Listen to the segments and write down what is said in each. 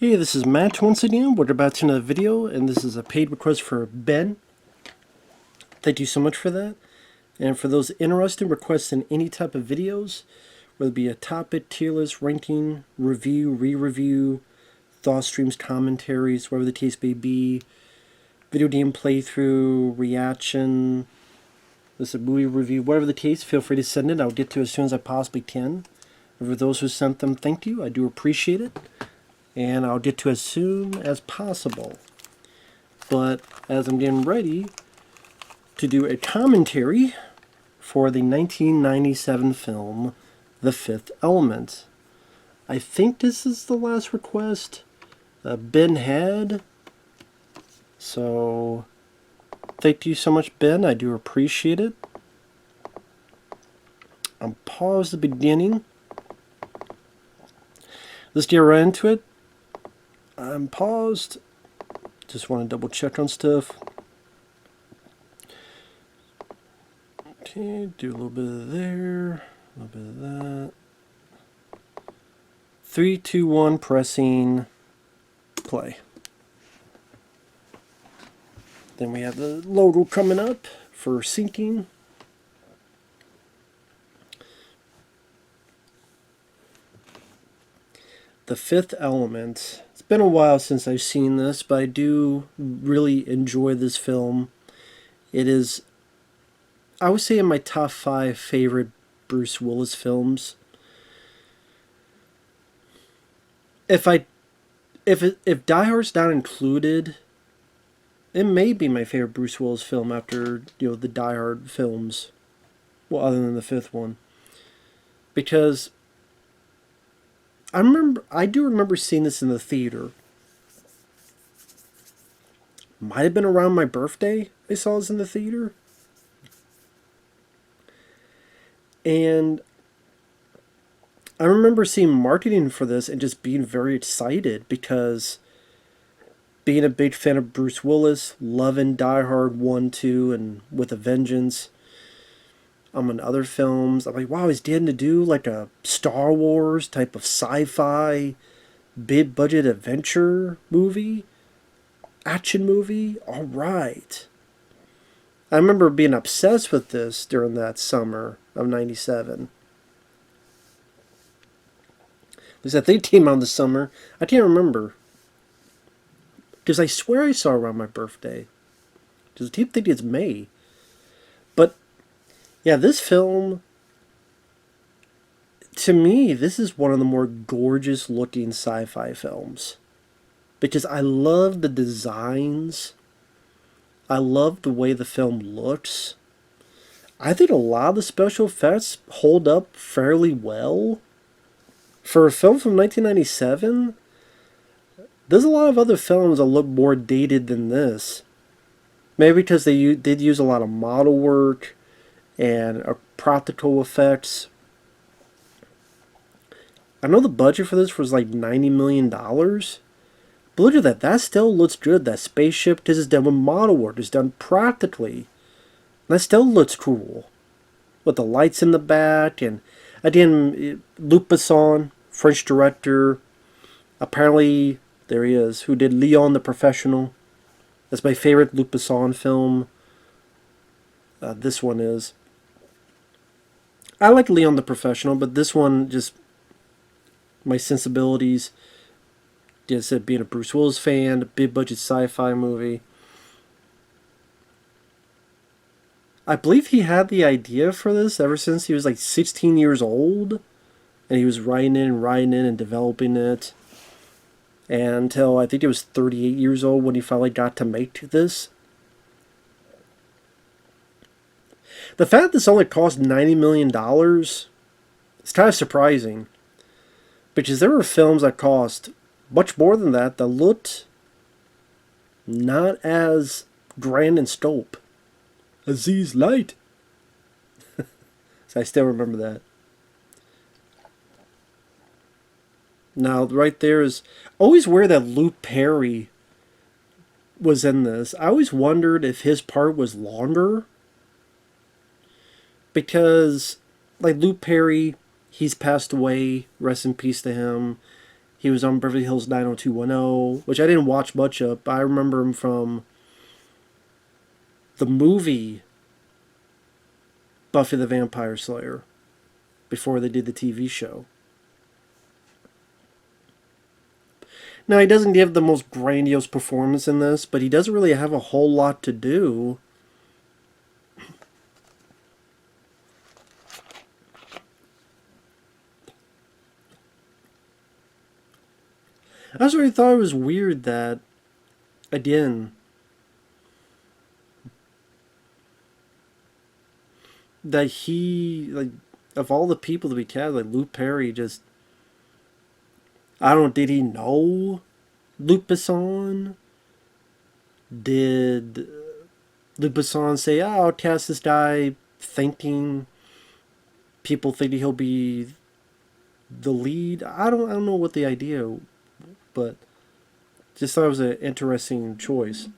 Hey, this is Matt once again. We're about to another video, and this is a paid request for Ben. Thank you so much for that. And for those interested in requesting any type of videos, whether it be a topic, tier list, ranking, review, re-review, thought streams, commentaries, whatever the case may be, video game playthrough, reaction, this is a movie review, whatever the case, feel free to send it. I'll get to it as soon as I possibly can. And for those who sent them, thank you. I do appreciate it. And I'll get to it as soon as possible. But as I'm getting ready to do a commentary for the 1997 film, The Fifth Element. I think this is the last request Ben had. So, thank you so much, Ben. I do appreciate it. I'll pause the beginning. Let's get right into it. I'm paused. Just want to double check on stuff. Okay, do a little bit of there, a little bit of that. 3, 2, 1, pressing play. Then we have the logo coming up for syncing. The Fifth Element. It's been a while since I've seen this, but I do really enjoy this film. It is, I would say, in my top 5 favorite Bruce Willis films. If Die Hard's not included, it may be my favorite Bruce Willis film after, the Die Hard films. Well, other than the fifth one. Because I do remember seeing this in the theater. Might have been around my birthday I saw this in the theater. And I remember seeing marketing for this and just being very excited because being a big fan of Bruce Willis, loving Die Hard 1, 2, and With a Vengeance, in other films, I'm like, wow, he's getting to do like a Star Wars type of sci-fi, big budget adventure movie, action movie. All right. I remember being obsessed with this during that summer of '97. At least I think it came out in the summer. I can't remember. Because I swear I saw it around my birthday. Because I keep thinking it's May. But yeah, this film, to me, this is one of the more gorgeous looking sci-fi films. Because I love the designs. I love the way the film looks. I think a lot of the special effects hold up fairly well. For a film from 1997, there's a lot of other films that look more dated than this. Maybe because they did use a lot of model work and practical effects. I know the budget for this was like $90 million. But look at that. That still looks good. That spaceship, because it's done with model work. It's done practically. That still looks cool. With the lights in the back. And again, Luc Besson, French director. Apparently, there he is, who did Leon the Professional. That's my favorite Luc Besson film. This one is. I like Leon the Professional, but this one, just my sensibilities. Just said, being a Bruce Willis fan, a big budget sci-fi movie. I believe he had the idea for this ever since he was like 16 years old. And he was writing and developing it. And until I think he was 38 years old when he finally got to make this. The fact this only cost $90 million is kind of surprising. Because there were films that cost much more than that looked not as grand in scope. Aziz Light. So I still remember that. Now, right there is always where that Luke Perry was in this. I always wondered if his part was longer. Because, like, Luke Perry, he's passed away. Rest in peace to him. He was on Beverly Hills 90210, which I didn't watch much of, but I remember him from the movie Buffy the Vampire Slayer before they did the TV show. Now, he doesn't give the most grandiose performance in this, but he doesn't really have a whole lot to do. I just really thought it was weird that, again, that he, like, of all the people that we cast, like, Luke Perry just, I don't know, did he know Luc Besson? Did Luc Besson say, oh, I'll cast this guy thinking people think he'll be the lead? I don't know what the idea, but just thought it was an interesting choice.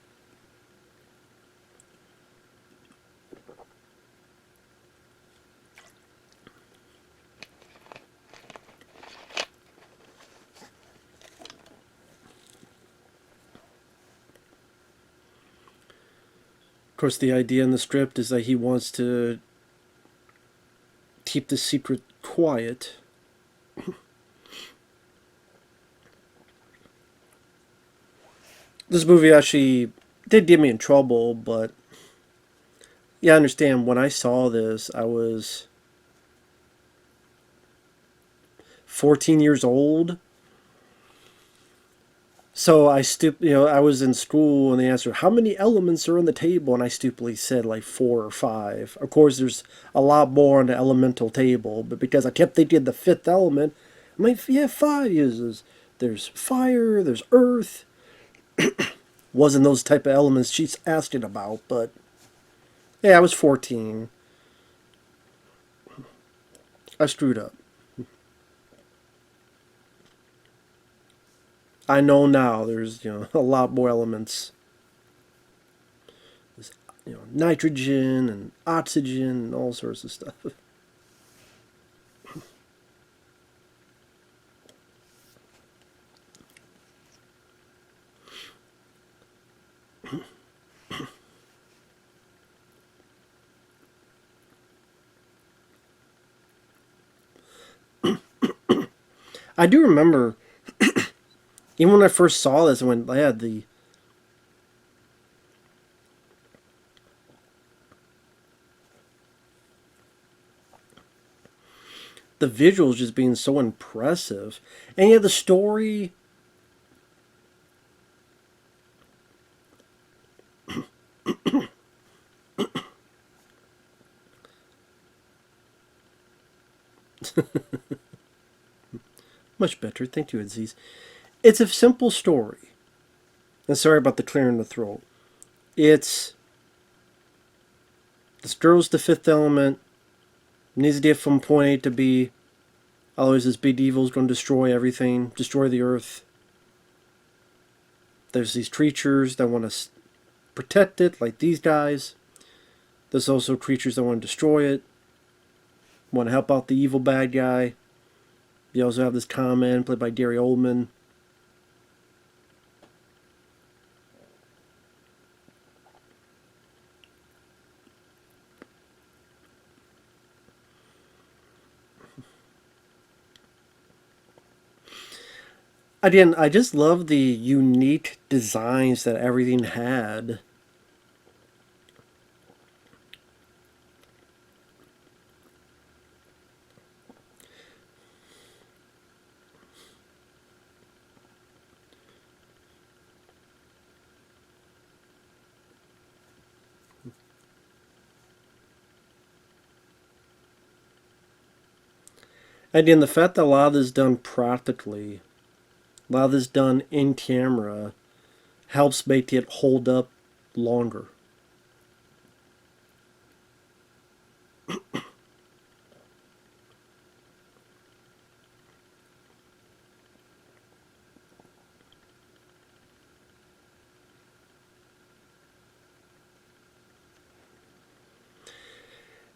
Of course, the idea in the script is that he wants to keep the secret quiet. This movie actually did get me in trouble, but yeah, I understand. When I saw this, I was 14 years old. So I was in school and they asked her, how many elements are on the table? And I stupidly said like 4 or 5. Of course, there's a lot more on the elemental table, but because I kept thinking the 5th element, I'm like, yeah, 5 uses. There's fire, there's earth. Wasn't those type of elements she's asking about, but yeah, I was 14. I screwed up. I know now there's, a lot more elements. There's, nitrogen and oxygen and all sorts of stuff. I do remember, even when I first saw this, when I had the visuals just being so impressive, and yet the story. Much better, thank you, Aziz. It's a simple story. And sorry about the clearing the throat. It's this girl's the 5th element, needs to get from point A to B. Otherwise, this big evil is going to destroy everything, destroy the earth. There's these creatures that want to protect it, like these guys. There's also creatures that want to destroy it, want to help out the evil bad guy. You also have this Kamen, played by Gary Oldman. Again, I just love the unique designs that everything had. Again, the fact that a lot of this is done practically, a lot of this done in camera, helps make it hold up longer.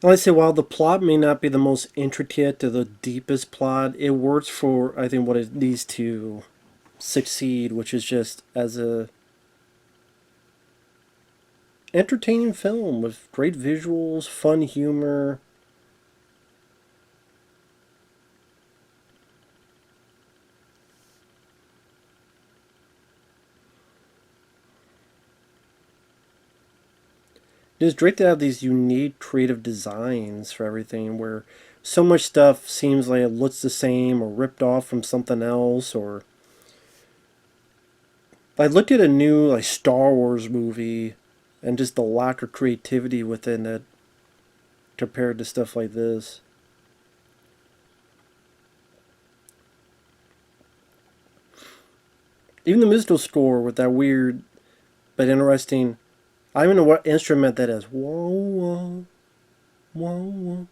And I say, while the plot may not be the most intricate or the deepest plot, it works for, I think, what it needs to succeed, which is just as a entertaining film with great visuals, fun humor. It's great to have these unique creative designs for everything where so much stuff seems like it looks the same or ripped off from something else. Or I looked at a new like Star Wars movie and just the lack of creativity within it compared to stuff like this. Even the musical score with that weird but interesting, I don't know what instrument that is. Whoa, whoa, whoa, whoa.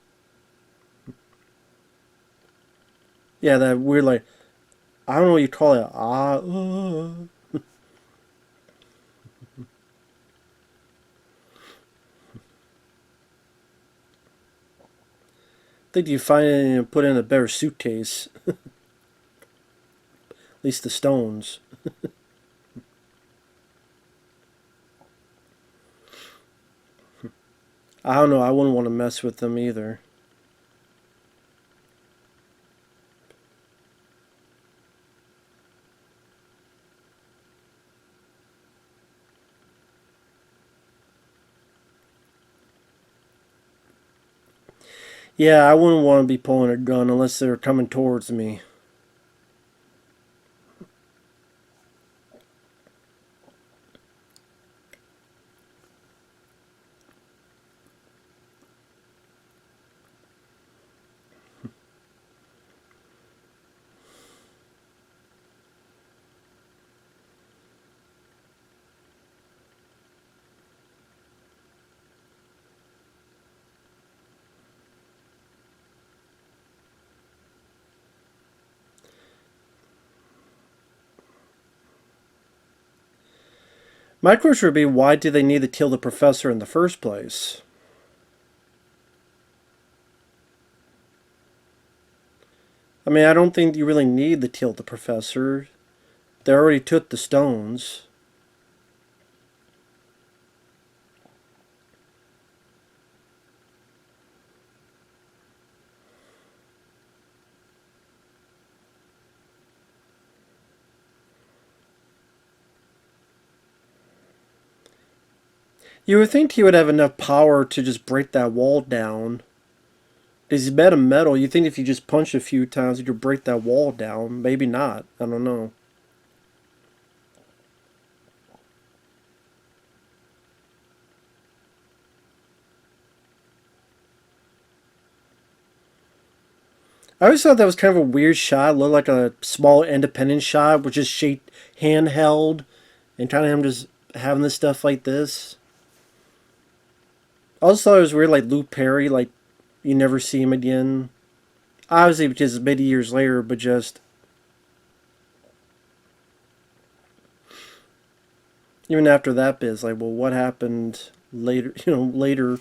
Yeah, that weird like, I don't know what you call it. I think you find it and put it in a better suitcase. At least the Stones. I don't know. I wouldn't want to mess with them either. Yeah, I wouldn't want to be pulling a gun unless they're coming towards me. My question would be, why do they need to kill the professor in the first place? I mean, I don't think you really need to kill the professor. They already took the stones. You would think he would have enough power to just break that wall down. He's made of metal. You think if you just punch a few times, you could break that wall down. Maybe not. I don't know. I always thought that was kind of a weird shot. It looked like a small independent shot, which is shaped handheld, and kind of him just having this stuff like this. I also thought it was weird, like Luke Perry, like you never see him again. Obviously, because it's many years later, but just even after that bit, it's like, well, what happened later? Later,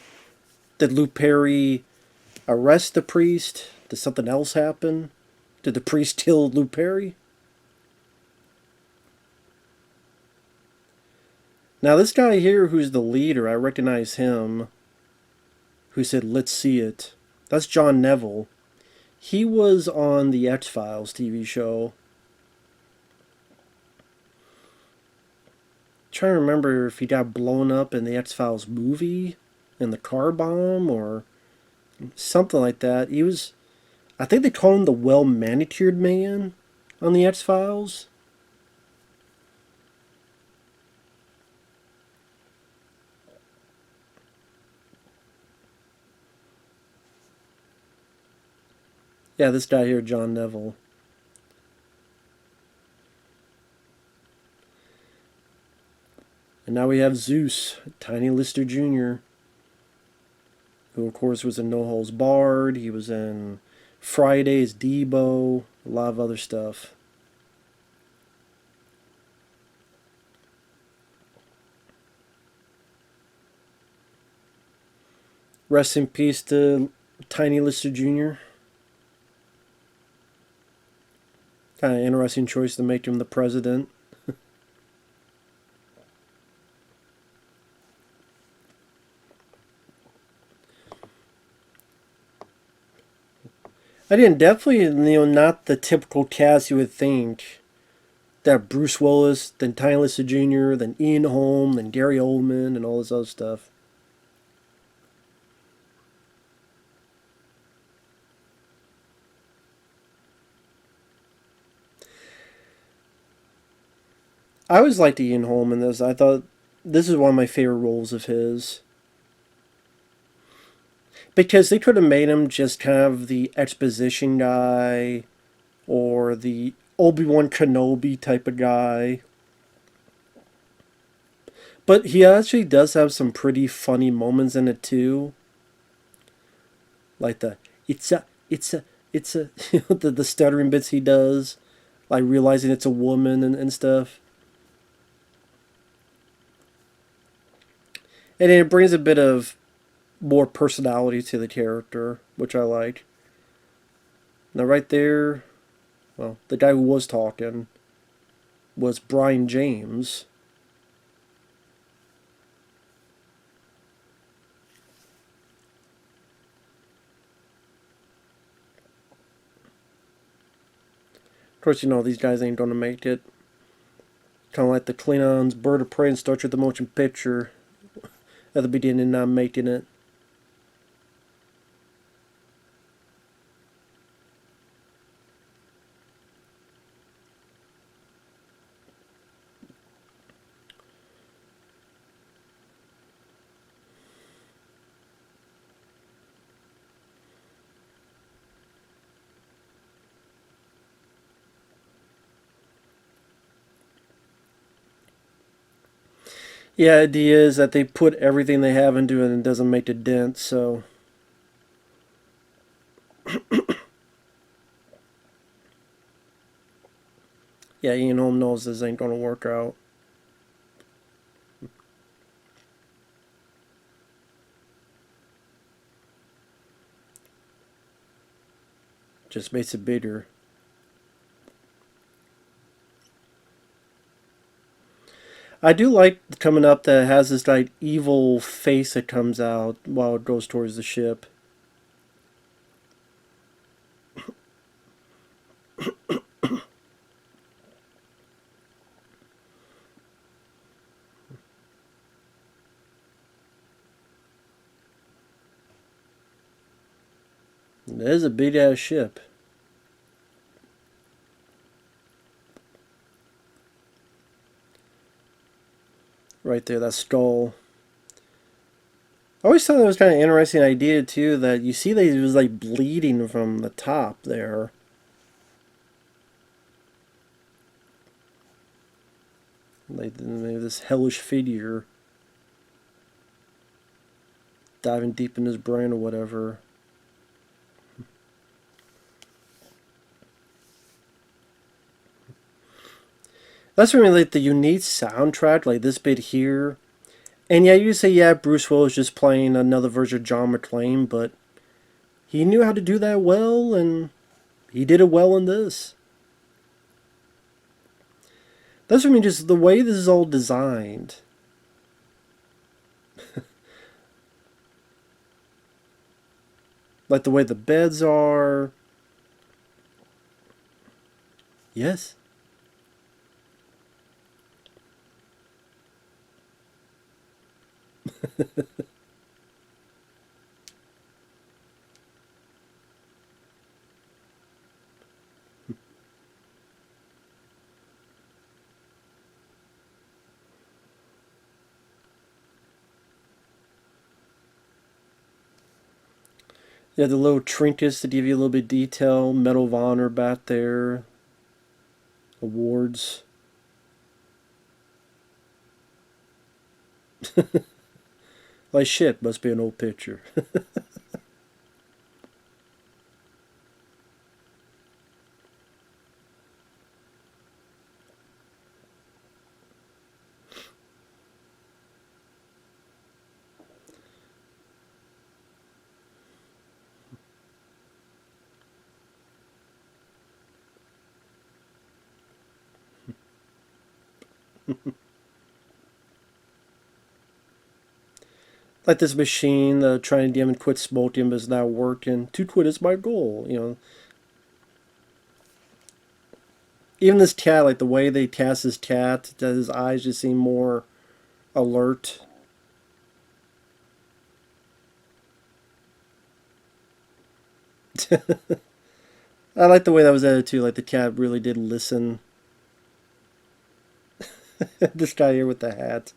did Luke Perry arrest the priest? Did something else happen? Did the priest kill Luke Perry? Now, this guy here, who's the leader, I recognize him. Who said, "Let's see it." That's John Neville. He was on the X-Files TV show. Trying to remember if he got blown up in the X-Files movie, in the car bomb, or something like that. He was, I think they call him the well-manicured man on the X-Files. Yeah, this guy here, John Neville. And now we have Zeus, Tiny Lister Jr., who of course was in No Holds Barred. He was in Fridays, Debo, a lot of other stuff. Rest in peace to Tiny Lister Jr. Kind of interesting choice to make him the president. I didn't definitely, not the typical cast you would think. That Bruce Willis, then Tiny Lister Jr., then Ian Holm, then Gary Oldman, and all this other stuff. I always liked Ian Holm in this. I thought this is one of my favorite roles of his. Because they could have made him just kind of the exposition guy or the Obi-Wan Kenobi type of guy. But he actually does have some pretty funny moments in it too. Like it's a, the stuttering bits he does. Like realizing it's a woman and stuff. And it brings a bit of more personality to the character, which I like. Now right there, well, the guy who was talking was Brian James. Of course, these guys ain't gonna make it. Kind of like the Klingons, Bird of Prey, and Star Trek the Motion Picture at the beginning, not making it. Yeah, idea is that they put everything they have into it and it doesn't make a dent, so. Yeah, Ian Holm knows this ain't gonna work out. Just makes it bigger. I do like coming up that it has this like evil face that comes out while it goes towards the ship. It is a big ass ship. Right there, that skull. I always thought that was kind of an interesting idea too. That you see that he was like bleeding from the top there. Like this hellish figure diving deep in his brain or whatever. That's really like the unique soundtrack, like this bit here. And yeah, you say, yeah, Bruce Willis just playing another version of John McClane, but he knew how to do that well, and he did it well in this. That's what I mean, just the way this is all designed. Like the way the beds are. Yes. Yeah, the little trinkets to give you a little bit of detail. Medal of Honor back there. Awards. Like shit, must be an old picture. Like this machine trying to get him to quit smoking, but it's not working. To quit is my goal, you know. Even this cat, like the way they cast his cat, that his eyes just seem more alert. I like the way that was edited too. Like the cat really did listen. This guy here with the hat.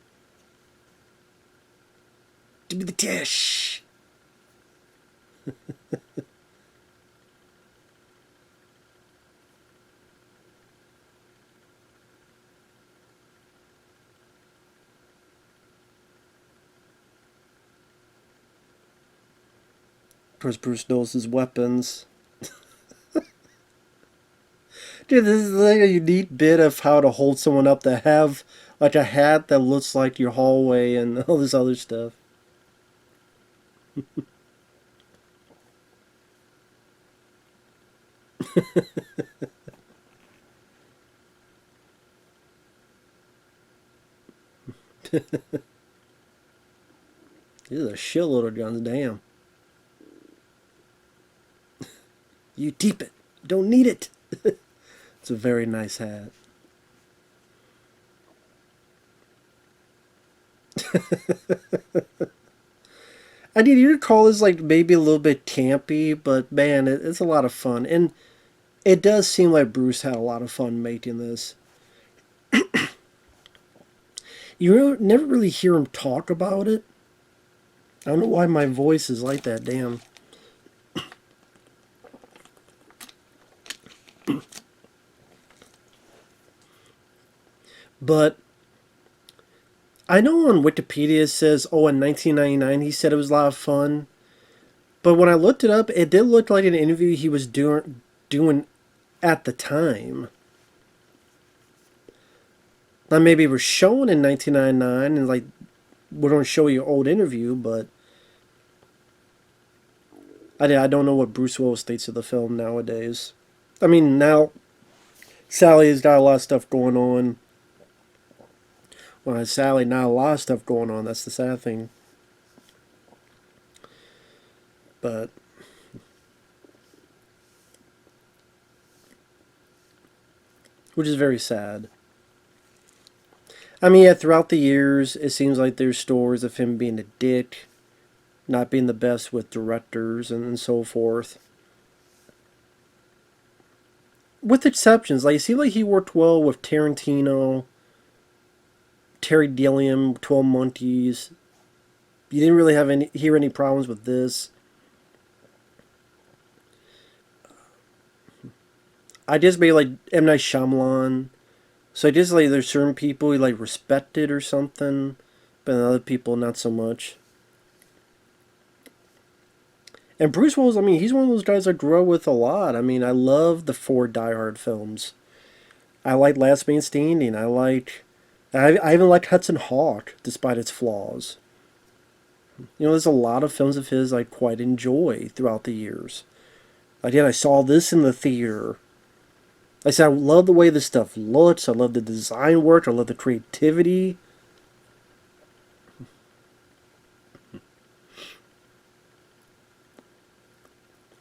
Give me the cash. Of course, Bruce knows his weapons. Dude, this is like a unique bit of how to hold someone up to have like a hat that looks like your hallway and all this other stuff. These are shitload of guns, damn. You keep it. You don't need it. It's a very nice hat. I mean, you call this like maybe a little bit campy, but man, it's a lot of fun. And it does seem like Bruce had a lot of fun making this. You never really hear him talk about it. I don't know why my voice is like that, damn. But I know on Wikipedia it says, oh, in 1999 he said it was a lot of fun. But when I looked it up, it did look like an interview he was doing at the time. Now maybe it was shown in 1999 and like we don't show you an old interview, but I don't know what Bruce Willis thinks of the film nowadays. I mean, now Sally's got a lot of stuff going on. Well, Sally, not a lot of stuff going on. That's the sad thing. But which is very sad. I mean, yeah, throughout the years, it seems like there's stories of him being a dick, not being the best with directors and so forth. With exceptions, like it seemed like he worked well with Tarantino, Terry Gilliam, 12 Monkeys. You didn't really hear any problems with this. I just made like M. Night Shyamalan. So I just like there's certain people he like respected or something, but other people not so much. And Bruce Willis, I mean, he's one of those guys I grew up with a lot. I mean, I love the four Die Hard films. I like Last Man Standing. I even like Hudson Hawk, despite its flaws. You know, there's a lot of films of his I quite enjoy throughout the years. Again, I saw this in the theater. Like I said, I love the way this stuff looks. I love the design work. I love the creativity.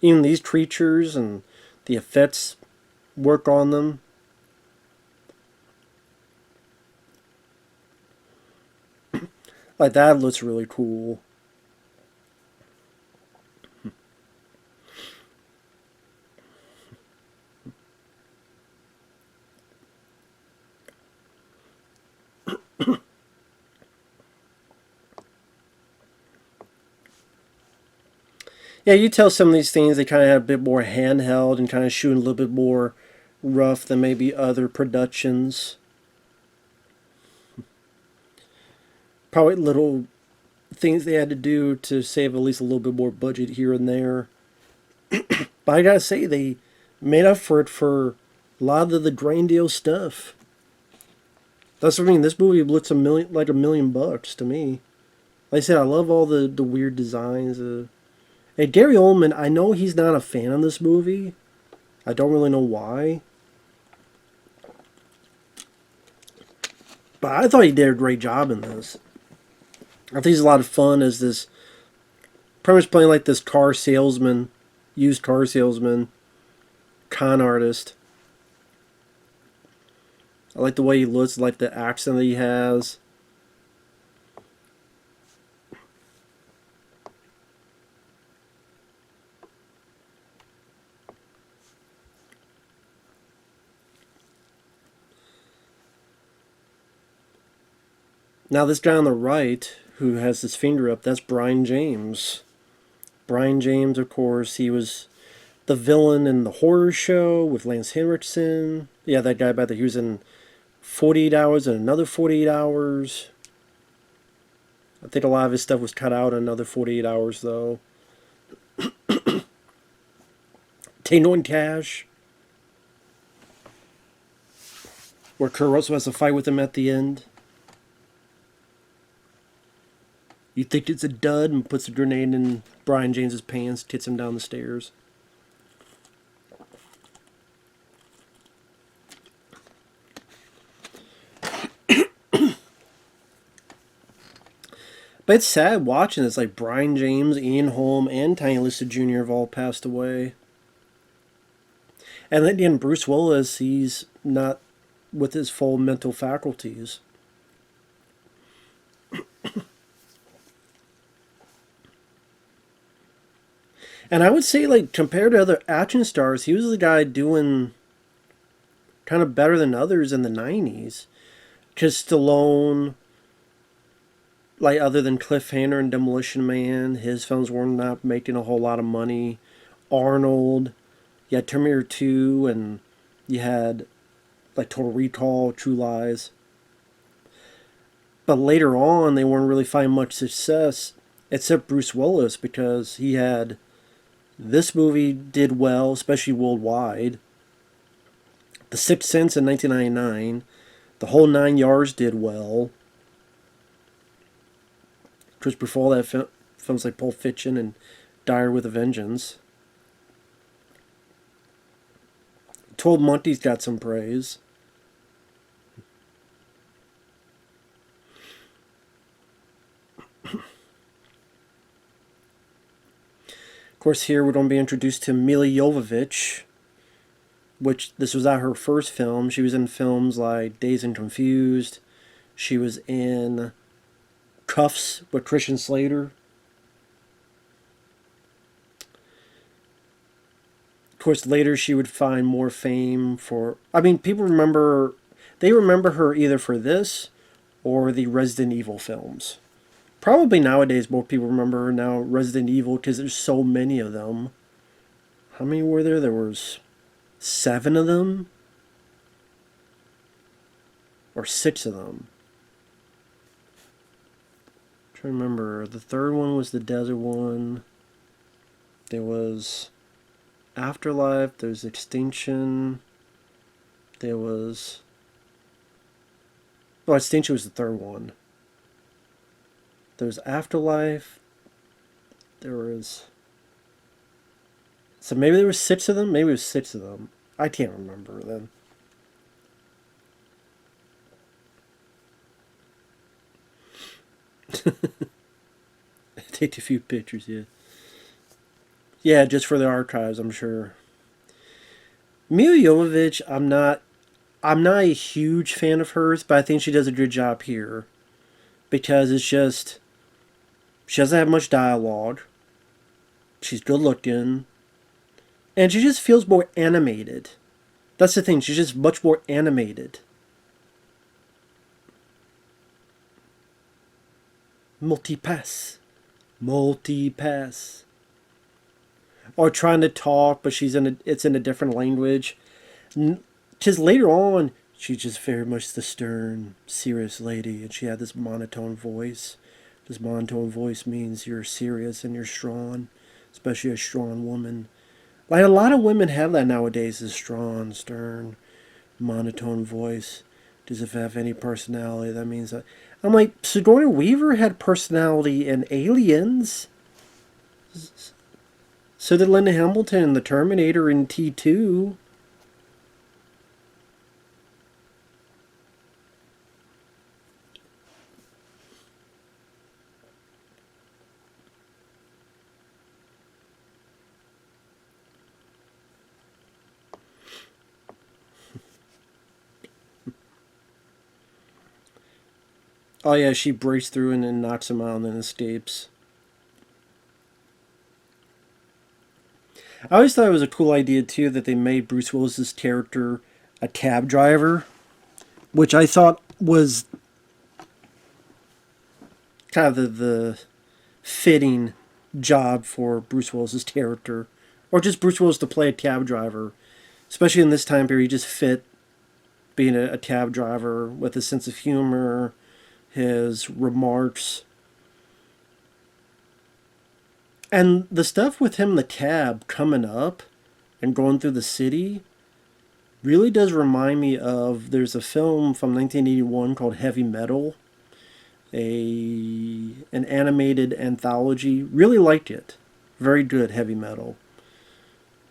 Even these creatures and the effects work on them. Like that looks really cool. Yeah, you tell some of these things they kind of have a bit more handheld and kind of shooting a little bit more rough than maybe other productions. Probably little things they had to do to save at least a little bit more budget here and there. But I gotta say, they made up for it for a lot of the grandiose stuff. That's what I mean. This movie looks like $1 million to me. Like I said, I love all the weird designs. And Gary Oldman, I know he's not a fan of this movie. I don't really know why. But I thought he did a great job in this. I think he's a lot of fun as this, pretty much playing like this car salesman, used car salesman, con artist. I like the way he looks, I like the accent that he has. Now this guy on the right, who has his finger up, that's Brian James. Brian James, of course, he was the villain in the horror show with Lance Henriksen. Yeah, that guy back there, he was in 48 Hours and Another 48 Hours. I think a lot of his stuff was cut out in Another 48 Hours, though. Tango and Cash, where Kurt Russell has a fight with him at the end. You think it's a dud, and puts a grenade in Brian James's pants, kicks him down the stairs. But it's sad watching this. Like Brian James, Ian Holm, and Tiny Lista Jr. have all passed away. And then again, Bruce Willis, he's not with his full mental faculties. And I would say, like, compared to other action stars, he was the guy doing kind of better than others in the 90s. Because Stallone, like, other than Cliffhanger and Demolition Man, his films were not making a whole lot of money. Arnold, you had Terminator 2, and you had, like, Total Recall, True Lies. But later on, they weren't really finding much success, except Bruce Willis, because he had... This movie did well, especially worldwide. The Sixth Sense in 1999. The Whole Nine Yards did well. Because before that, films like Pulp Fiction and Die with a Vengeance. 12 Monkeys got some praise. Of course, here we're going to be introduced to Milla Jovovich, which this was not her first film. She was in films like Dazed and Confused. She was in Cuffs with Christian Slater. Of course, later she would find more fame for... I mean, people remember... They remember her either for this or the Resident Evil films. Probably nowadays more people remember now Resident Evil because there's so many of them. How many were there? There was 7 of them? Or 6 of them? I'm trying to remember. The third one was the desert one. There was Afterlife. There was Extinction. There was... Oh, Extinction was the third one. There was Afterlife. There was... So maybe there was 6 of them? Maybe it was 6 of them. I can't remember then. Take a few pictures, yeah. Yeah, just for the archives, I'm sure. Milla Jovovich, I'm not a huge fan of hers, but I think she does a good job here. Because it's just... She doesn't have much dialogue. She's good looking. And she just feels more animated. That's the thing. She's just much more animated. Multipass. Multipass. Or trying to talk, but it's in a different language. Because later on, she's just very much the stern, serious lady. And she had this monotone voice. This monotone voice means you're serious and you're strong, especially a strong woman. Like a lot of women have that nowadays, this strong, stern, monotone voice. Does it have any personality? That means that... I'm like, Sigourney Weaver had personality in Aliens. So did Linda Hamilton in The Terminator in T2. Oh yeah, she breaks through and then knocks him out and then escapes. I always thought it was a cool idea too that they made Bruce Willis's character a cab driver, which I thought was kind of the fitting job for Bruce Willis's character, or just Bruce Willis to play a cab driver, especially in this time period. He just fit being a cab driver with his sense of humor, his remarks, and the stuff with him in the cab coming up and going through the city really does remind me of, there's a film from 1981 called Heavy Metal, an animated anthology. Really liked it. Very good, Heavy Metal.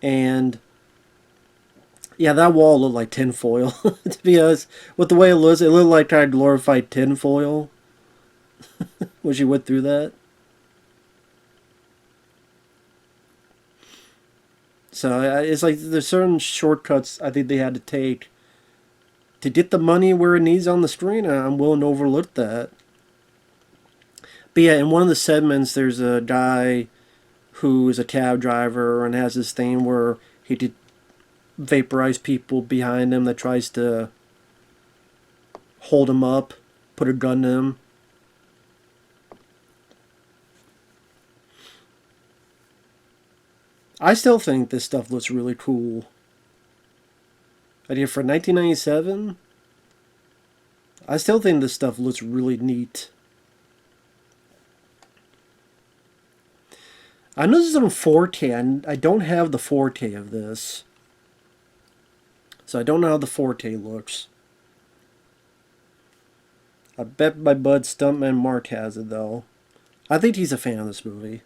And yeah, that wall looked like tinfoil. To be honest, with the way it looked like kind of glorified tinfoil when she went through that. So it's like there's certain shortcuts I think they had to take to get the money where it needs on the screen. I'm willing to overlook that. But yeah, in one of the segments, there's a guy who is a cab driver and has this thing where he did vaporize people behind him that tries to hold him up, put a gun to him. I still think this stuff looks really cool. I mean, for 1997, I still think this stuff looks really neat. I know this is on 4K, and I don't have the 4K of this. So I don't know how the 4K looks. I bet my bud Stuntman Mark has it, though. I think he's a fan of this movie.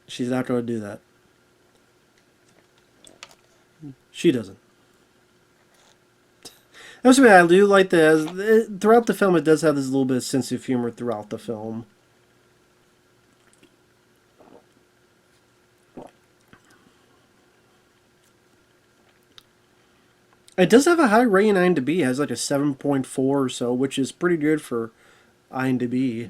She's not going to do that. She doesn't. That's what I do like the throughout the film. It does have this little bit of sense of humor throughout the film. It does have a high rating on IMDb. It has like a 7.4 or so, which is pretty good for IMDb.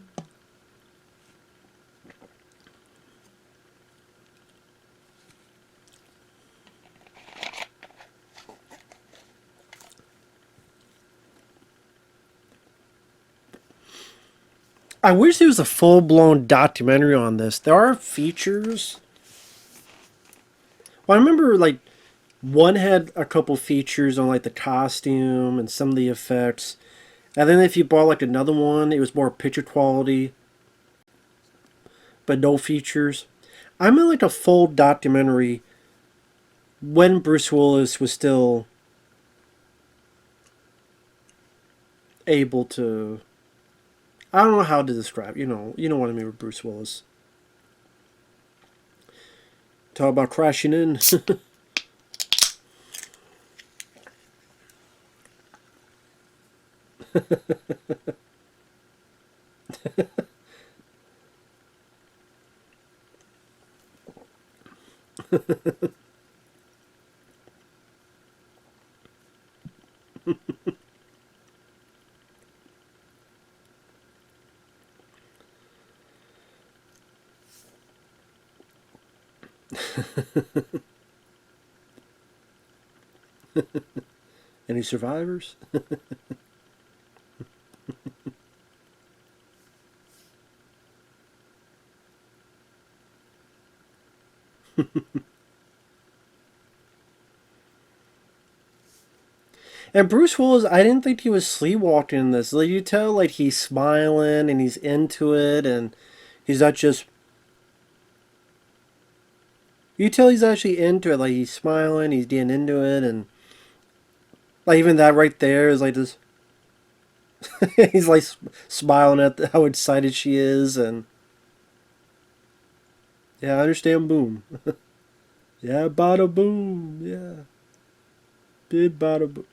I wish there was a full-blown documentary on this. There are features. Well, I remember like one had a couple features on like the costume and some of the effects. And then if you bought like another one, it was more picture quality, but no features. I'm in like a full documentary when Bruce Willis was still able to. I don't know how to describe. You know what I mean with Bruce Willis. Talk about crashing in. Any survivors? And Bruce Willis, I didn't think he was sleepwalking in this. Like, you tell, like, he's smiling and he's into it, and he's not just. You tell he's actually into it. Like, he's smiling, he's getting into it, and. Like, even that right there is like this. He's like smiling at how excited she is, and. Yeah, I understand, boom. Yeah, bada boom, yeah. Bid bada boom.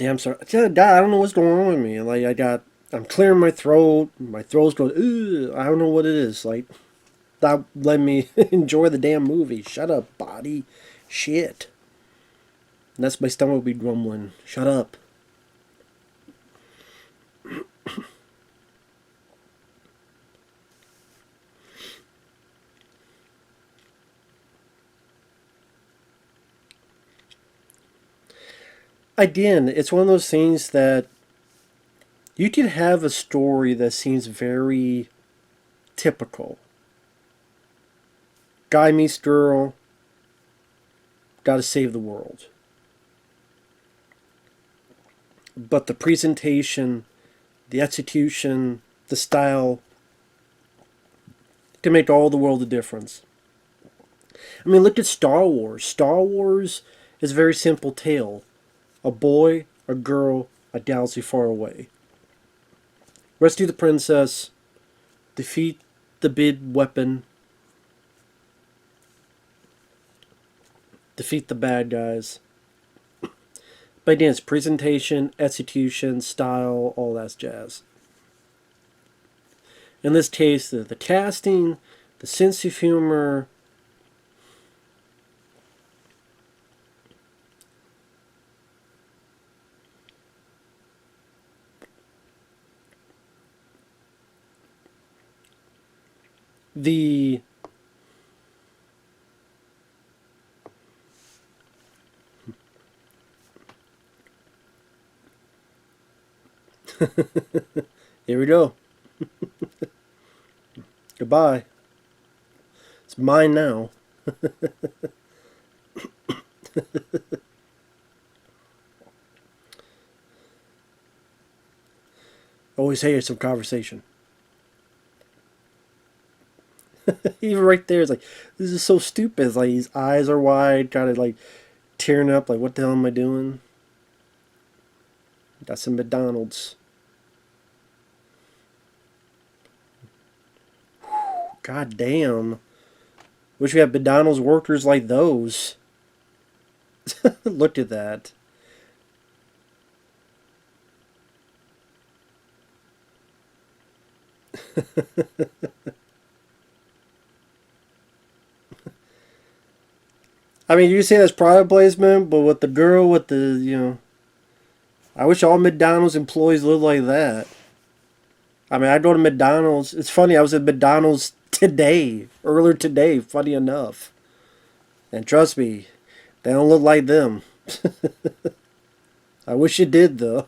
Damn, sorry. God, I don't know what's going on with me. Like, I'm clearing my throat. My throat's going, ugh. I don't know what it is. Like, that let me enjoy the damn movie. Shut up, body. Shit. And that's my stomach be grumbling. Shut up. Again, it's one of those things that you can have a story that seems very typical. Guy meets girl, gotta save the world. But the presentation, the execution, the style can make all the world a difference. I mean, look at Star Wars. Star Wars is a very simple tale. A boy, a girl, a galaxy far away. Rescue the princess, defeat the big weapon, defeat the bad guys. But again, it's presentation, execution, style, all that jazz. In this case, the casting, the sense of humor, the here we go. Goodbye. It's mine now. Always hated some conversation. Even right there, it's like, this is so stupid. It's like his eyes are wide, kind of like tearing up, like, what the hell am I doing? Got some McDonald's. God damn. Wish we had McDonald's workers like those. Look at that. I mean, you say that's product placement, but with the girl with the, I wish all McDonald's employees looked like that. I mean, I go to McDonald's. It's funny, I was at McDonald's earlier today, funny enough. And trust me, they don't look like them. I wish it did, though.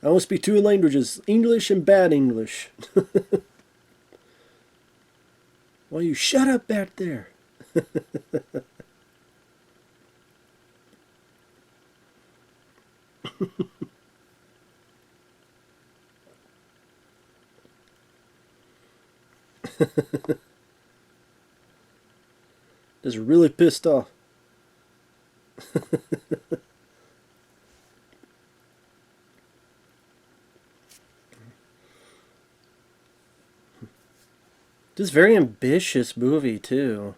I don't speak two languages, English and bad English. Why you shut up back there? Just really pissed off. This very ambitious movie, too.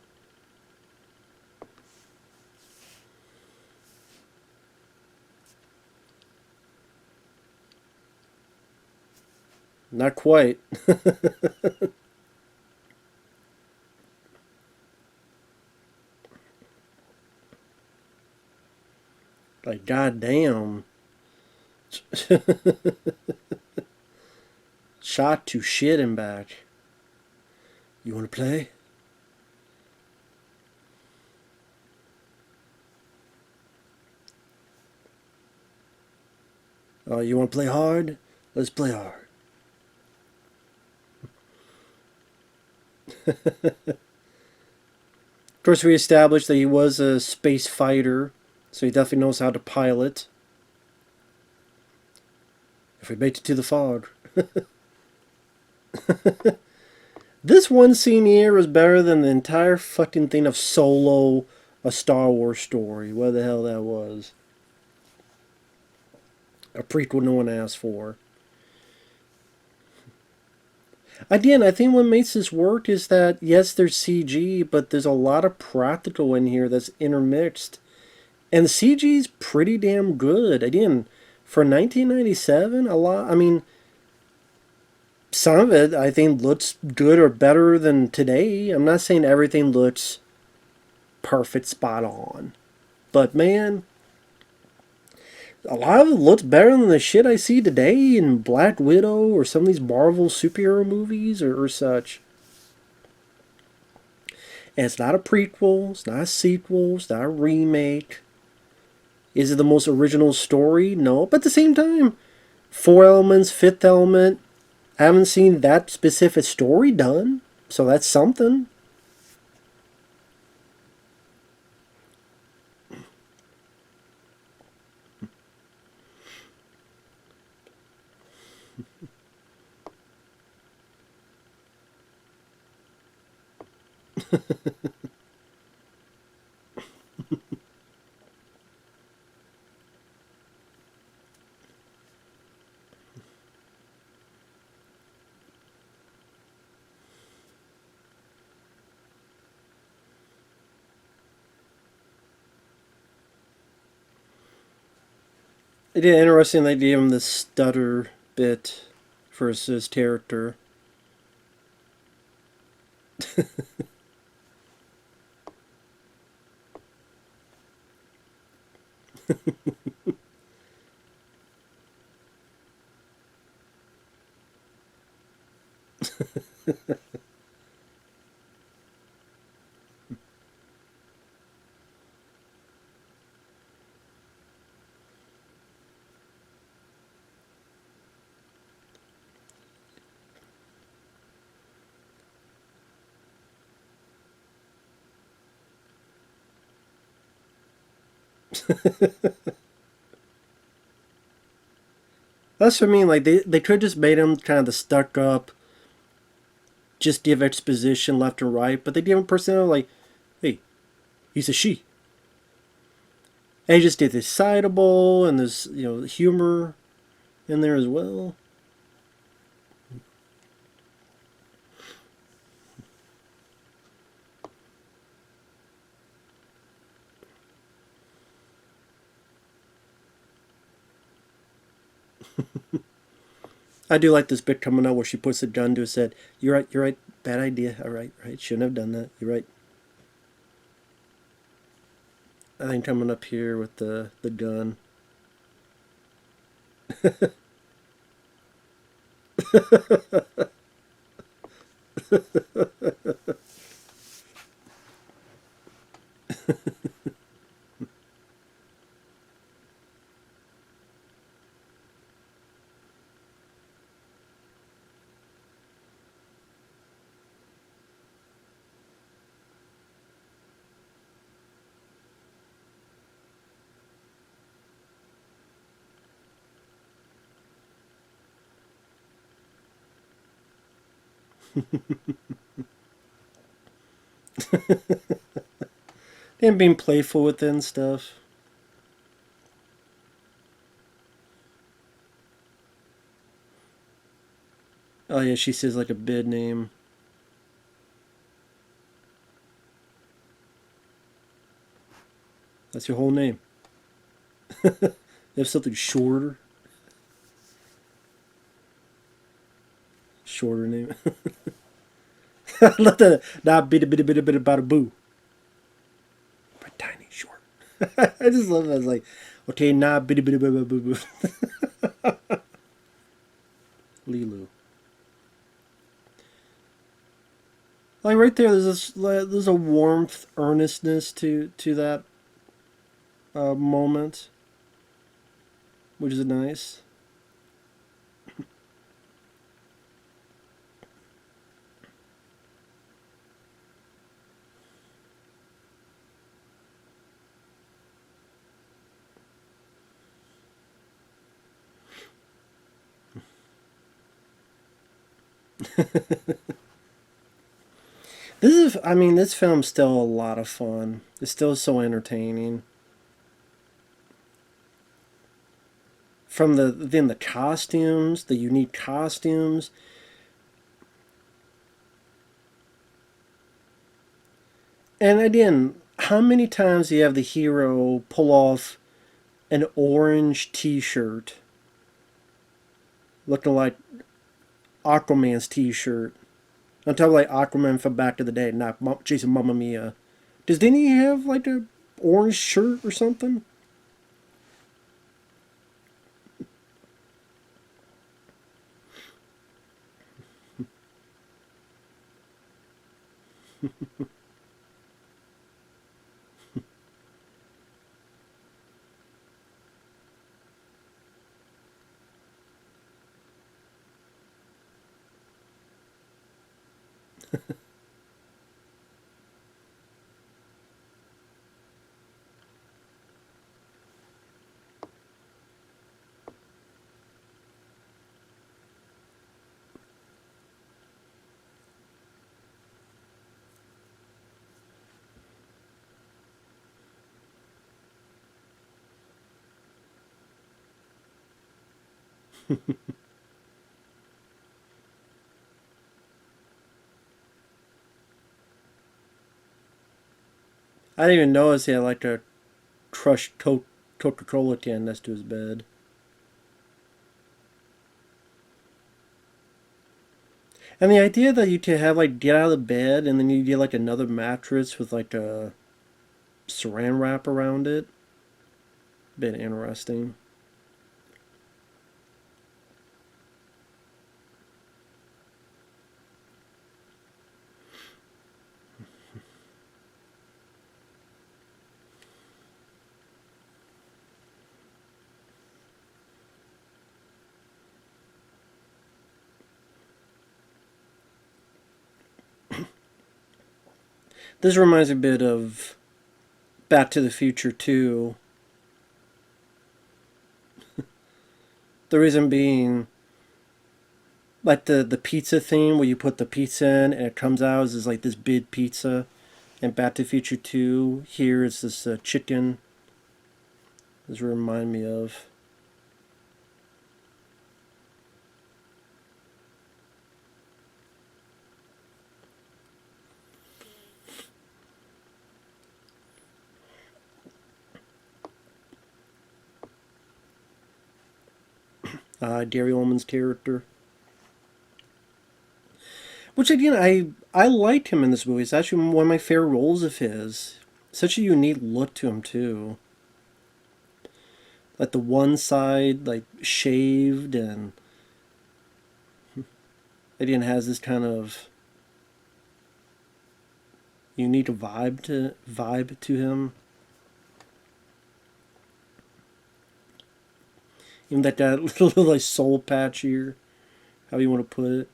Not quite. Like, goddamn. Shot to shit and back. You want to play? Oh, you want to play hard? Let's play hard. Of course, we established that he was a space fighter, so he definitely knows how to pilot. If we make it to the fog. This one scene here was better than the entire fucking thing of Solo, a Star Wars story. What the hell that was. A prequel no one asked for. Again, I think what makes this work is that yes, there's CG, but there's a lot of practical in here that's intermixed, and the CG's pretty damn good. Again, for 1997, a lot. I mean, some of it I think looks good or better than today. I'm not saying everything looks perfect, spot on, but man, a lot of it looks better than the shit I see today in Black Widow or some of these Marvel superhero movies or such. And it's not a prequel, it's not a sequel, it's not a remake. Is it the most original story? No. But at the same time, Four Elements, Fifth Element, I haven't seen that specific story done. So that's something. It is interesting they gave him this stutter bit for his character. That's what I mean. Like they could just made him kind of the stuck up, just give exposition left and right, but they give him personality. Like, hey, he's a she. And he just did this citable and there's humor in there as well. I do like this bit coming out where she puts a gun to his head. You're right, bad idea. All right, right, shouldn't have done that. You're right. I think coming up here with the gun. And being playful with it and stuff. Oh yeah, she says like a bid name. That's your whole name. You have something shorter. Shorter name. Let the not bit about a boo. But tiny short. I just love that. It's like, okay, not bit boo boo. Lilu. Like right there, there's a warmth, earnestness to that moment, which is nice. This film's still a lot of fun. It's still so entertaining. From the costumes, the unique costumes. And again, how many times do you have the hero pull off an orange t-shirt looking like Aquaman's t-shirt? I'm talking like Aquaman from back in the day, not Jason Mamma Mia. Didn't he have like a orange shirt or something? I didn't even notice he had like a crushed Coca-Cola can next to his bed. And the idea that you could have like get out of the bed and then you get like another mattress with like a saran wrap around it. Bit interesting. This reminds me a bit of Back to the Future 2. The reason being, like the pizza thing where you put the pizza in and it comes out is like this big pizza. And Back to the Future 2, here it's this chicken. This remind me of. Gary Oldman's character. Which again, I liked him in this movie. It's actually one of my favorite roles of his. Such a unique look to him too. Like the one side, like shaved, and again has this kind of unique vibe to him. Even that little like soul patch here, how you want to put it.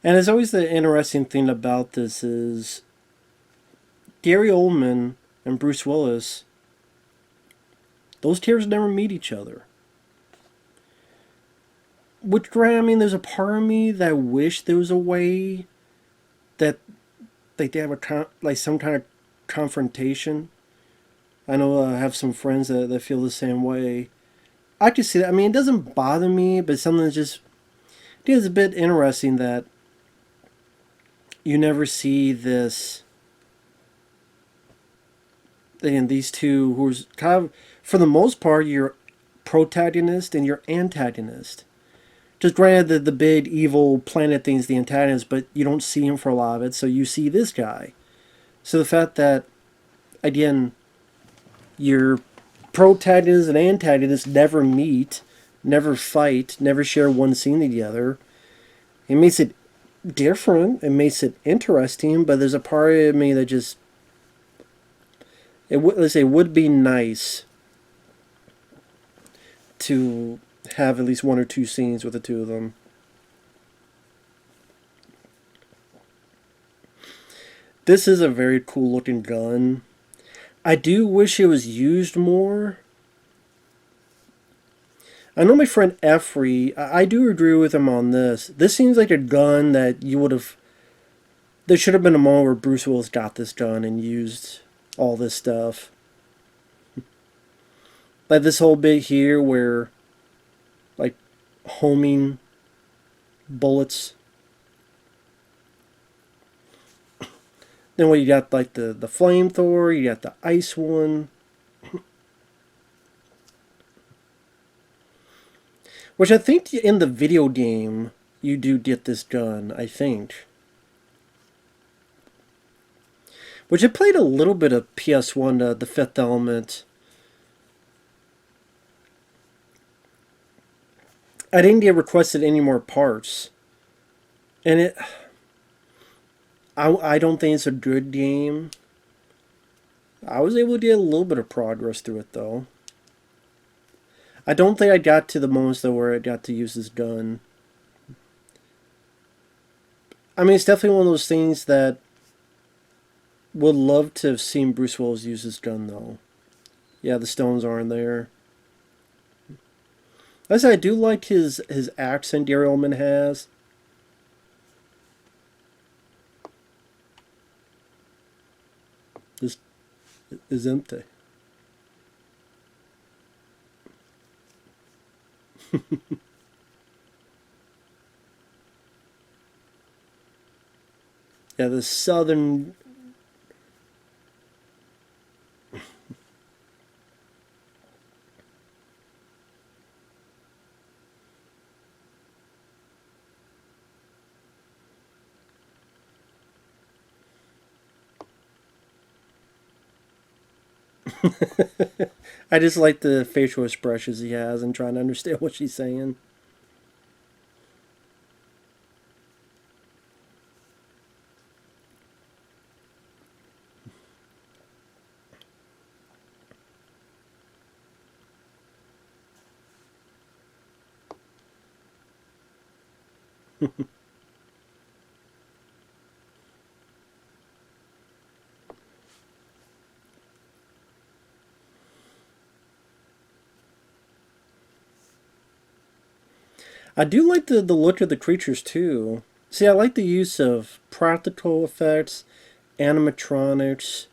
And it's always the interesting thing about this is Gary Oldman and Bruce Willis, those characters never meet each other. Which, I mean, there's a part of me that wish there was a way that like they have like some kind of confrontation. I know I have some friends that feel the same way. I could see that. I mean, it doesn't bother me, but something that just it is a bit interesting that you never see this. Again, these two who are kind of, for the most part, your protagonist and your antagonist. Just granted that the big evil planet thing's the antagonist, but you don't see him for a lot of it, so you see this guy. So the fact that, again, your protagonist and antagonist never meet, never fight, never share one scene together, it makes it different. It makes it interesting, but there's a part of me that just let's say it would be nice to have at least one or two scenes with the two of them. This is a very cool looking gun. I do wish it was used more. I know my friend Effrey, I do agree with him on this. This seems like a gun that you would have... There should have been a moment where Bruce Willis got this gun and used all this stuff. Like this whole bit here where, like, homing bullets. Then what you got, like the flamethrower, you got the ice one. Which I think in the video game you do get this gun, I think. Which I played a little bit of PS1, the Fifth Element. I didn't get requested any more parts. And I don't think it's a good game. I was able to get a little bit of progress through it, though. I don't think I got to the moments, though, where I got to use this gun. I mean, it's definitely one of those things that would love to have seen Bruce Willis use this gun, though. Yeah, the stones aren't there. I do like his accent Gary Oldman has. This is empty. Yeah, the southern... I just like the facial expressions he has and trying to understand what she's saying. I do like the look of the creatures too. See, I like the use of practical effects, animatronics.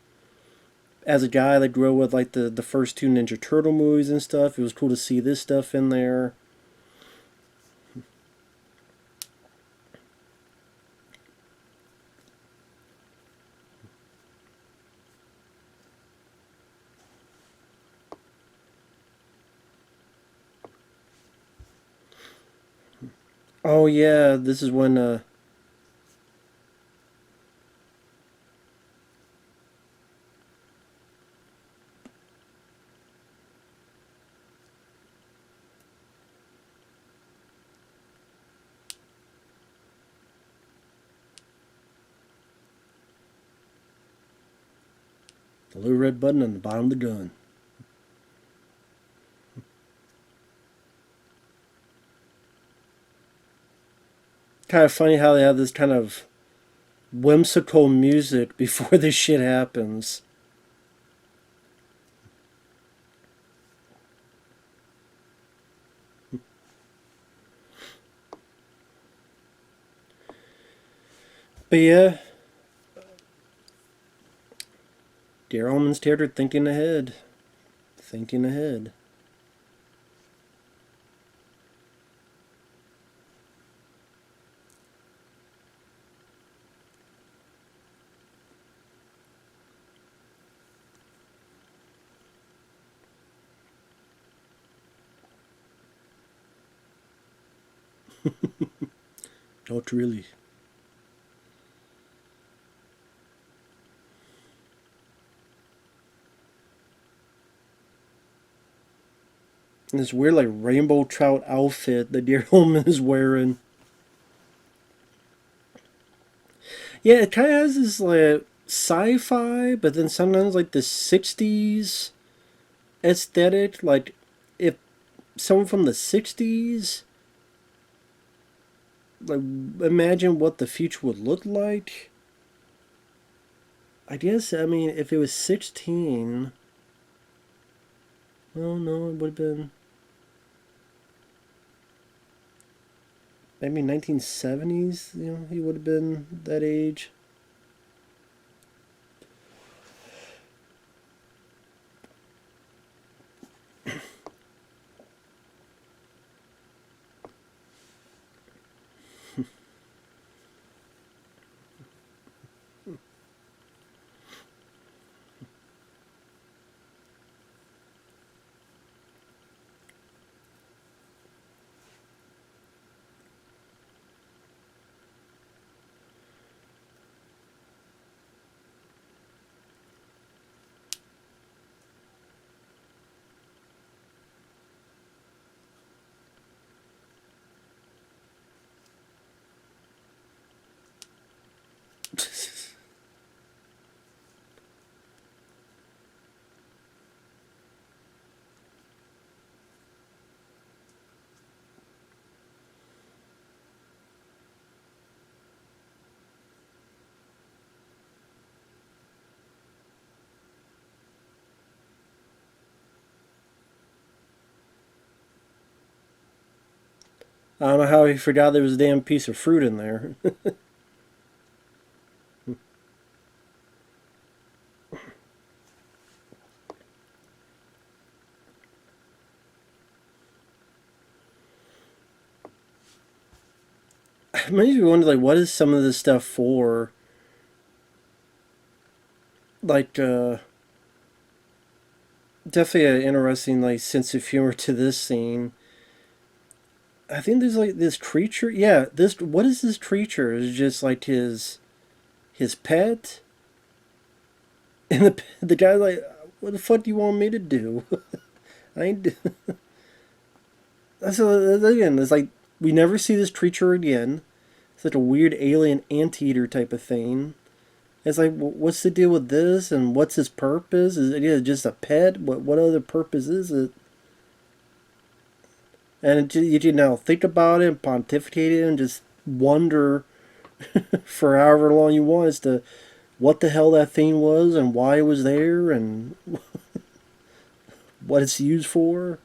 As a guy that grew up with like the first two Ninja Turtle movies and stuff, it was cool to see this stuff in there. Oh yeah, this is when the little red button on the bottom of the gun. Kind of funny how they have this kind of whimsical music before this shit happens. But yeah, Dear Omen's Theater thinking ahead. Thinking ahead. Not really. And this weird like rainbow trout outfit that Dear Omen is wearing. Yeah, it kind of has this like sci-fi, but then sometimes like the '60s aesthetic. Like if someone from the '60s, like imagine what the future would look like. I guess I mean if it was 16. Well, no, it would have been maybe 1970s. You know, he would have been that age. I don't know how he forgot there was a damn piece of fruit in there. It makes me wonder, like, what is some of this stuff for? Like, definitely an interesting, like, sense of humor to this scene. I think there's like this creature. Yeah, this. What is this creature? Is it just like his pet? And the guy's like, "What the fuck do you want me to do? I ain't." That's again. It's like we never see this creature again. It's like a weird alien anteater type of thing. It's like, what's the deal with this, and what's his purpose? Is it just a pet? What other purpose is it? And you now think about it, and pontificate it, and just wonder for however long you want as to what the hell that thing was and why it was there and what it's used for.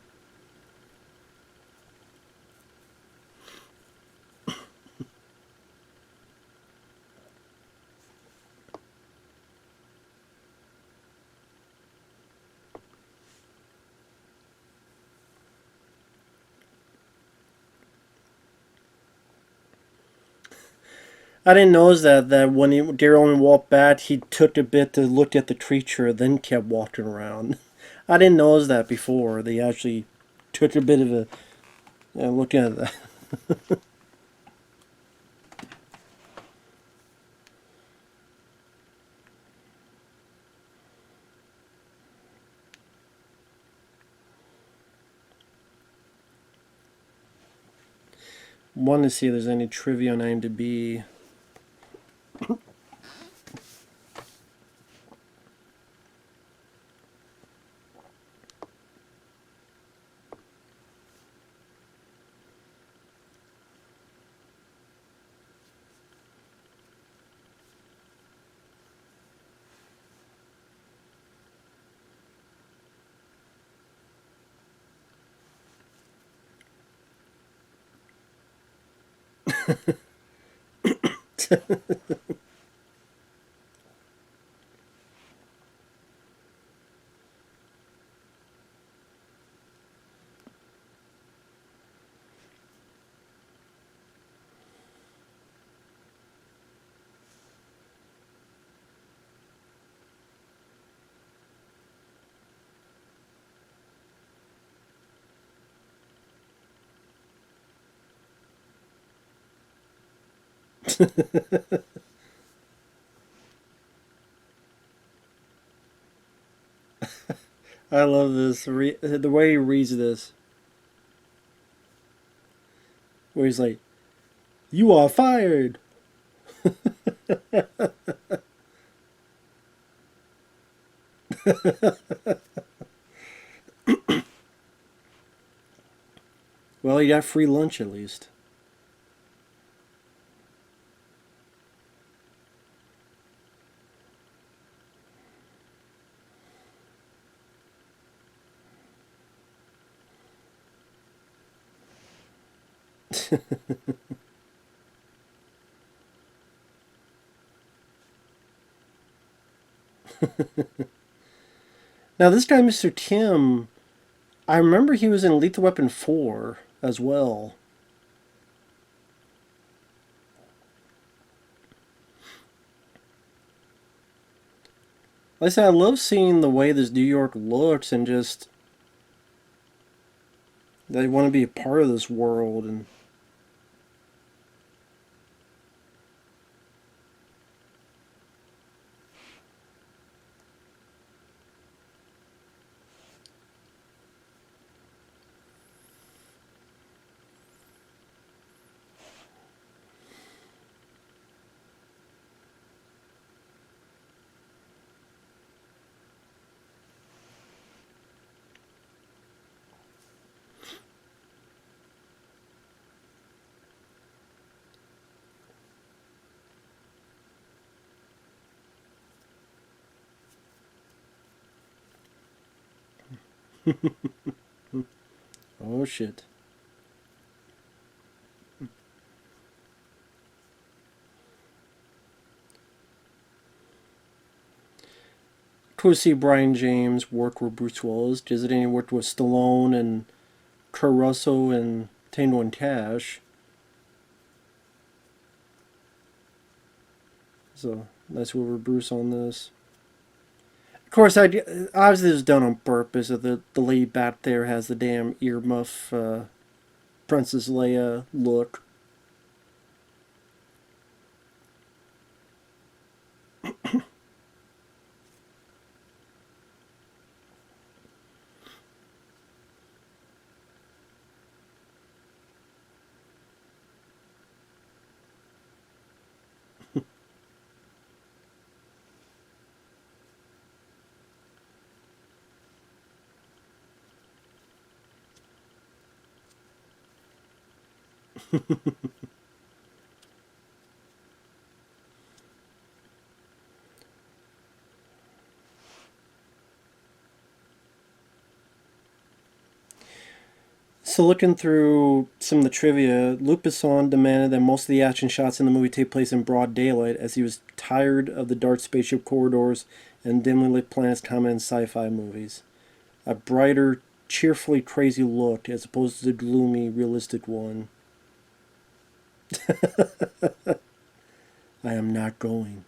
I didn't notice that when Daryl walked back, he took a bit to look at the creature, then kept walking around. I didn't notice that before. They actually took a bit of a look at that. Wanted to see if there's any trivia on IMDb. I love this. The way he reads this. Where he's like, "You are fired." Well, he got free lunch at least. Now, this guy, Mr. Kim, I remember he was in Lethal Weapon 4 as well. Like I said, I love seeing the way this New York looks and just they want to be a part of this world. And oh shit. Cool to see Brian James work with Bruce Willis. Just that he worked with Stallone and Kurt Russell and Tango and Cash. So nice work with Bruce on this. Of course, obviously this was done on purpose. The lead back there has the damn earmuff Princess Leia look. So looking through some of the trivia, Luc Besson demanded that most of the action shots in the movie take place in broad daylight as he was tired of the dark spaceship corridors and dimly lit planets common in sci-fi movies. A brighter, cheerfully crazy look as opposed to the gloomy, realistic one. I am not going.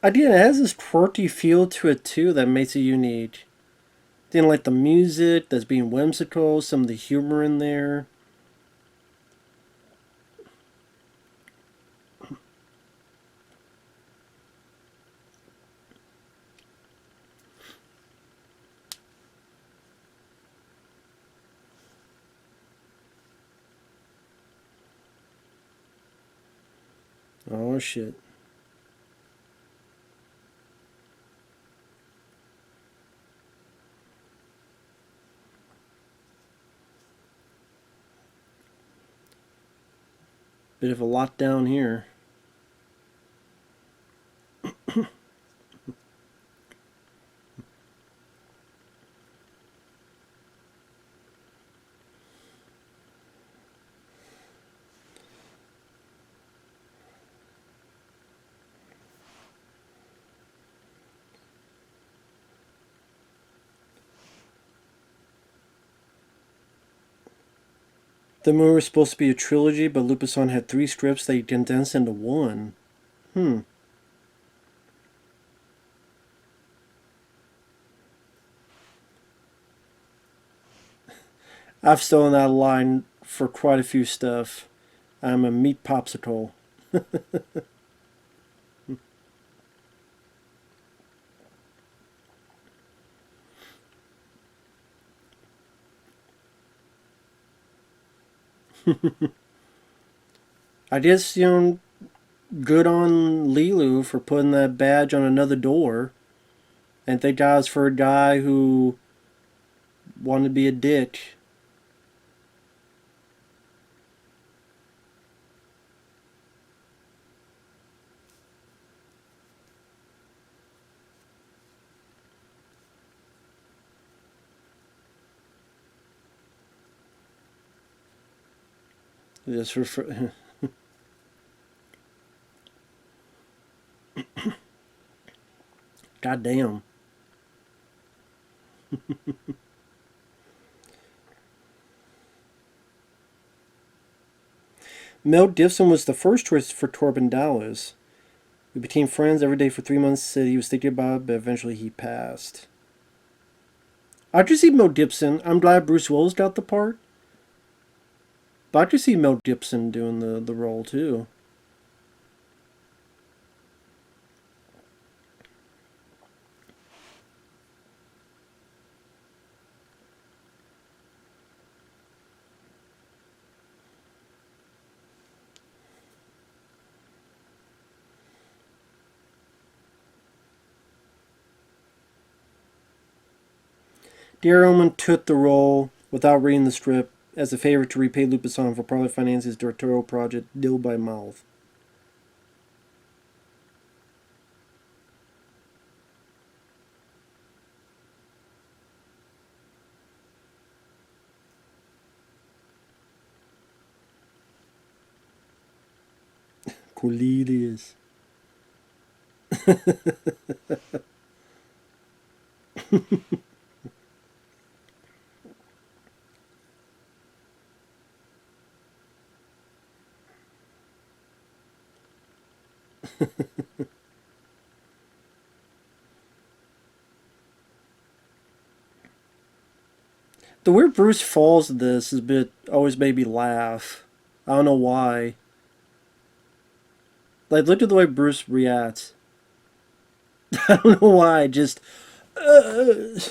Again, it has this quirky feel to it too that makes it unique. Didn't like the music that's being whimsical, some of the humor in there. Oh shit. Bit of a lot down here. The movie was supposed to be a trilogy, but Luc Besson had 3 scripts that he condensed into one. I've stolen that line for quite a few stuff. I'm a meat popsicle. I guess, good on Lilu for putting that badge on another door. And thank God it's for a guy who wanted to be a dick. Just for God damn. Mel Gibson was the first choice for Korben Dallas. We became friends every day for 3 months. Said he was thinking about it, but eventually he passed. I just see Mel Gibson. I'm glad Bruce Willis got the part. But I could see Mel Gibson doing the role too. Dear Oldman took the role without reading the script as a favor to repay Luc Besson for partly finance his directorial project, Deal by Mouth. Cornelius. The way Bruce falls in this is a bit always made me laugh. I don't know why. Like, look at the way Bruce reacts. I don't know why. Just. I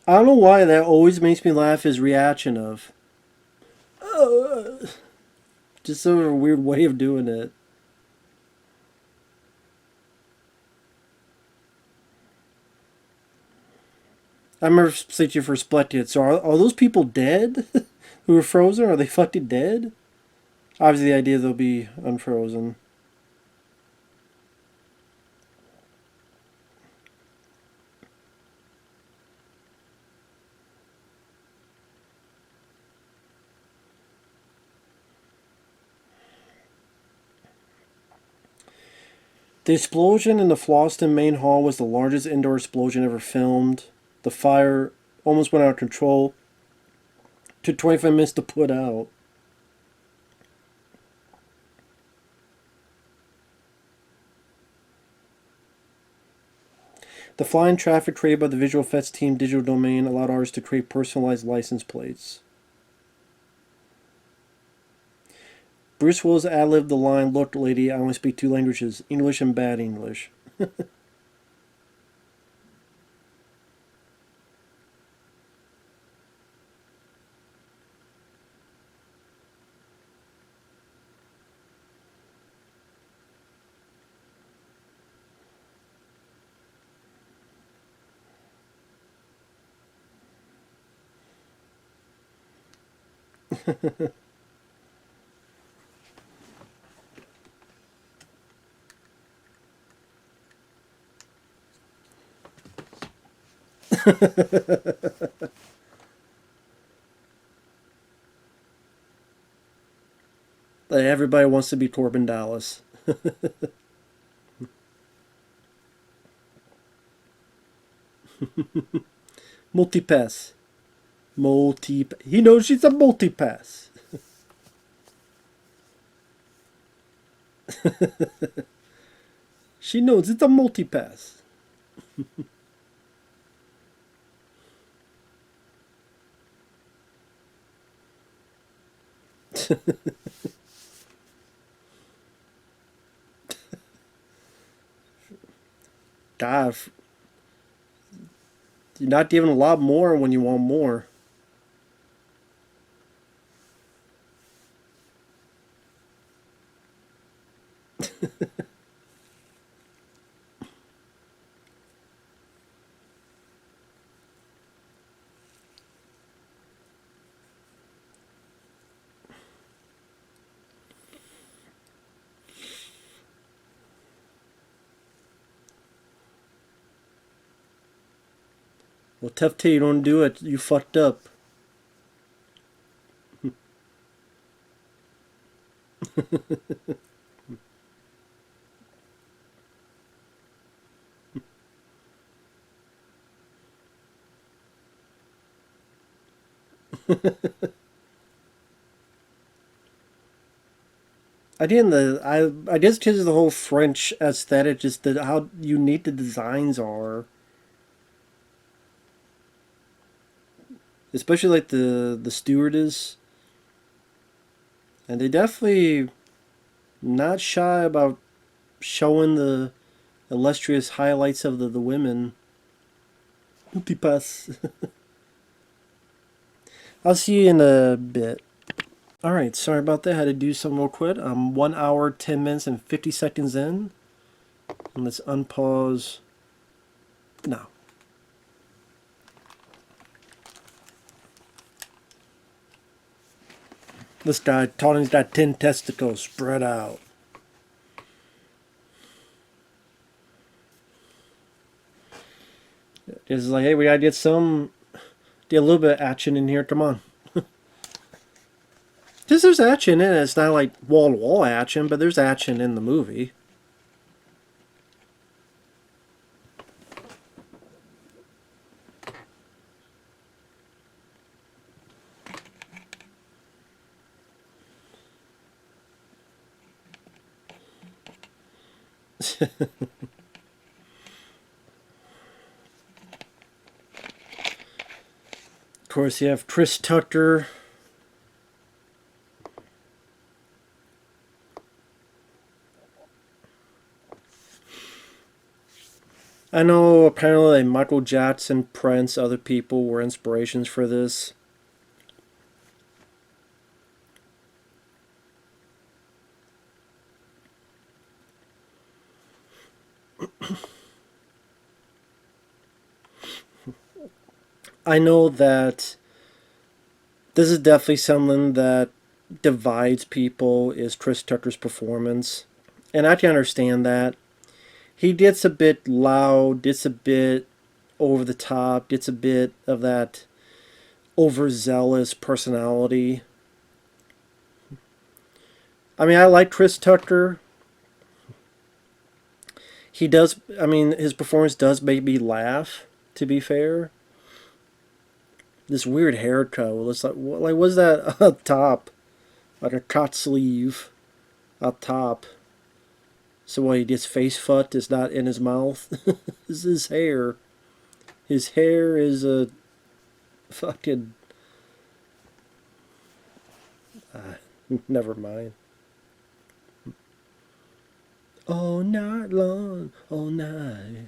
don't know why that always makes me laugh. His reaction of. Just sort of a weird way of doing it. I remember searching for Split. So are those people dead who were frozen? Are they fucking dead? Obviously, the idea they'll be unfrozen. The explosion in the Floston main hall was the largest indoor explosion ever filmed. The fire almost went out of control. Took 25 minutes to put out. The flying traffic created by the visual effects team Digital Domain allowed artists to create personalized license plates. Bruce Willis ad-libbed the line, "Look, lady, I only speak two languages, English and bad English." Everybody wants to be Korben Dallas. Multipass. He knows she's a multipass. She knows it's a multipass. God, you're not giving a lot more when you want more. Well, tough T, you don't do it. You fucked up. I did I just because of the whole French aesthetic, just how unique the designs are, especially like the stewardess, and they definitely not shy about showing the illustrious highlights of the women. Multipass. I'll see you in a bit. Alright, sorry about that. I had to do something real quick. I'm 1 hour, 10 minutes, and 50 seconds in. And let's unpause now. This guy, Tony's got 10 testicles spread out. It's like, hey, we gotta get a little bit of action in here. Come on. Just there's action in it. It's not like wall-to-wall action, but there's action in the movie. Of course, you have Chris Tucker. I know apparently Michael Jackson, Prince, other people were inspirations for this. I know that this is definitely something that divides people is Chris Tucker's performance. And I can understand that. He gets a bit loud, gets a bit over the top, gets a bit of that overzealous personality. I mean, I like Chris Tucker. He does, I mean, his performance does make me laugh, to be fair. This weird haircut. It's like, what's that up top? Like a cut sleeve up top. So when he gets face fucked, it's not in his mouth. This is his hair. His hair is a fucking... never mind. All night long, all night.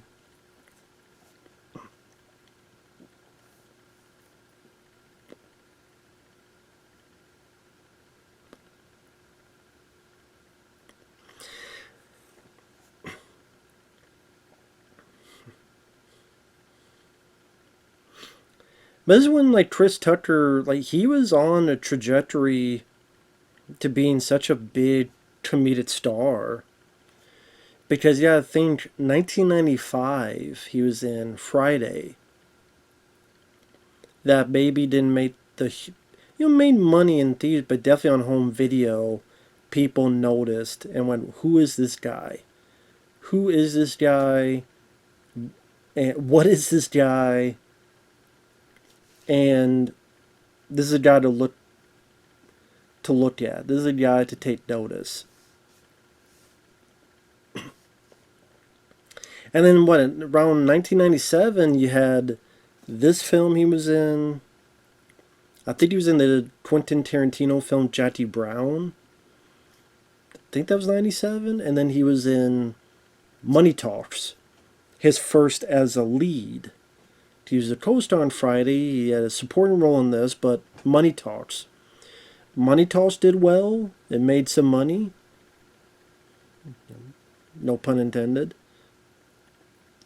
But this is when, like, Chris Tucker, like, he was on a trajectory to being such a big comedic star. Because, yeah, I think 1995, he was in Friday. That baby didn't make the... made money in theaters, but definitely on home video, people noticed and went, who is this guy? Who is this guy? And what is this guy? And this is a guy to look at. This is a guy to take notice. And then what? Around 1997, you had this film he was in. I think he was in the Quentin Tarantino film Jackie Brown. I think that was 97. And then he was in Money Talks, his first as a lead. He was a co-star on Friday. He had a supporting role in this, but Money Talks. Money Talks did well. It made some money. No pun intended.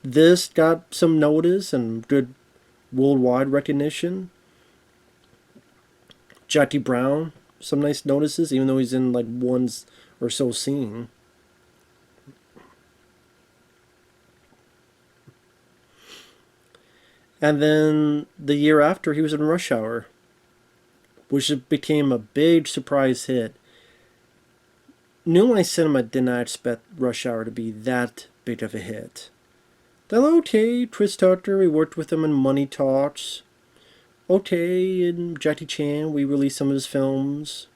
This got some notice and good worldwide recognition. Jackie Brown, some nice notices, even though he's in like one or so scene. And then the year after, he was in Rush Hour, which became a big surprise hit. New Line Cinema did not expect Rush Hour to be that big of a hit. Then, okay, Chris Tucker, we worked with him in Money Talks. Okay, and Jackie Chan, we released some of his films.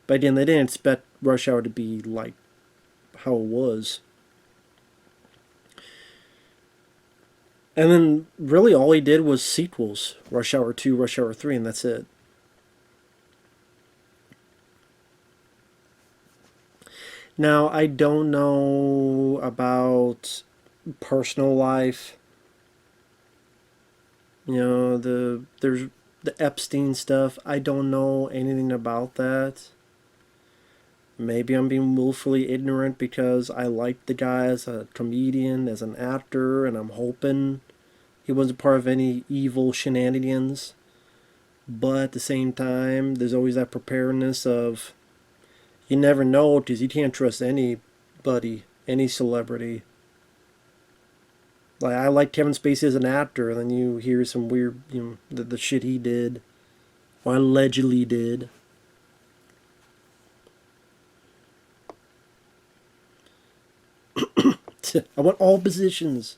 But again, they didn't expect Rush Hour to be like how it was. And then really all he did was sequels. Rush Hour 2, Rush Hour 3, and that's it. Now, I don't know about personal life. You know, there's the Epstein stuff. I don't know anything about that. Maybe I'm being willfully ignorant because I like the guy as a comedian, as an actor, and I'm hoping he wasn't part of any evil shenanigans. But at the same time, there's always that preparedness of you never know because you can't trust anybody, any celebrity. Like I like Kevin Spacey as an actor, and then you hear some weird, the shit he did, or allegedly did. I want all positions.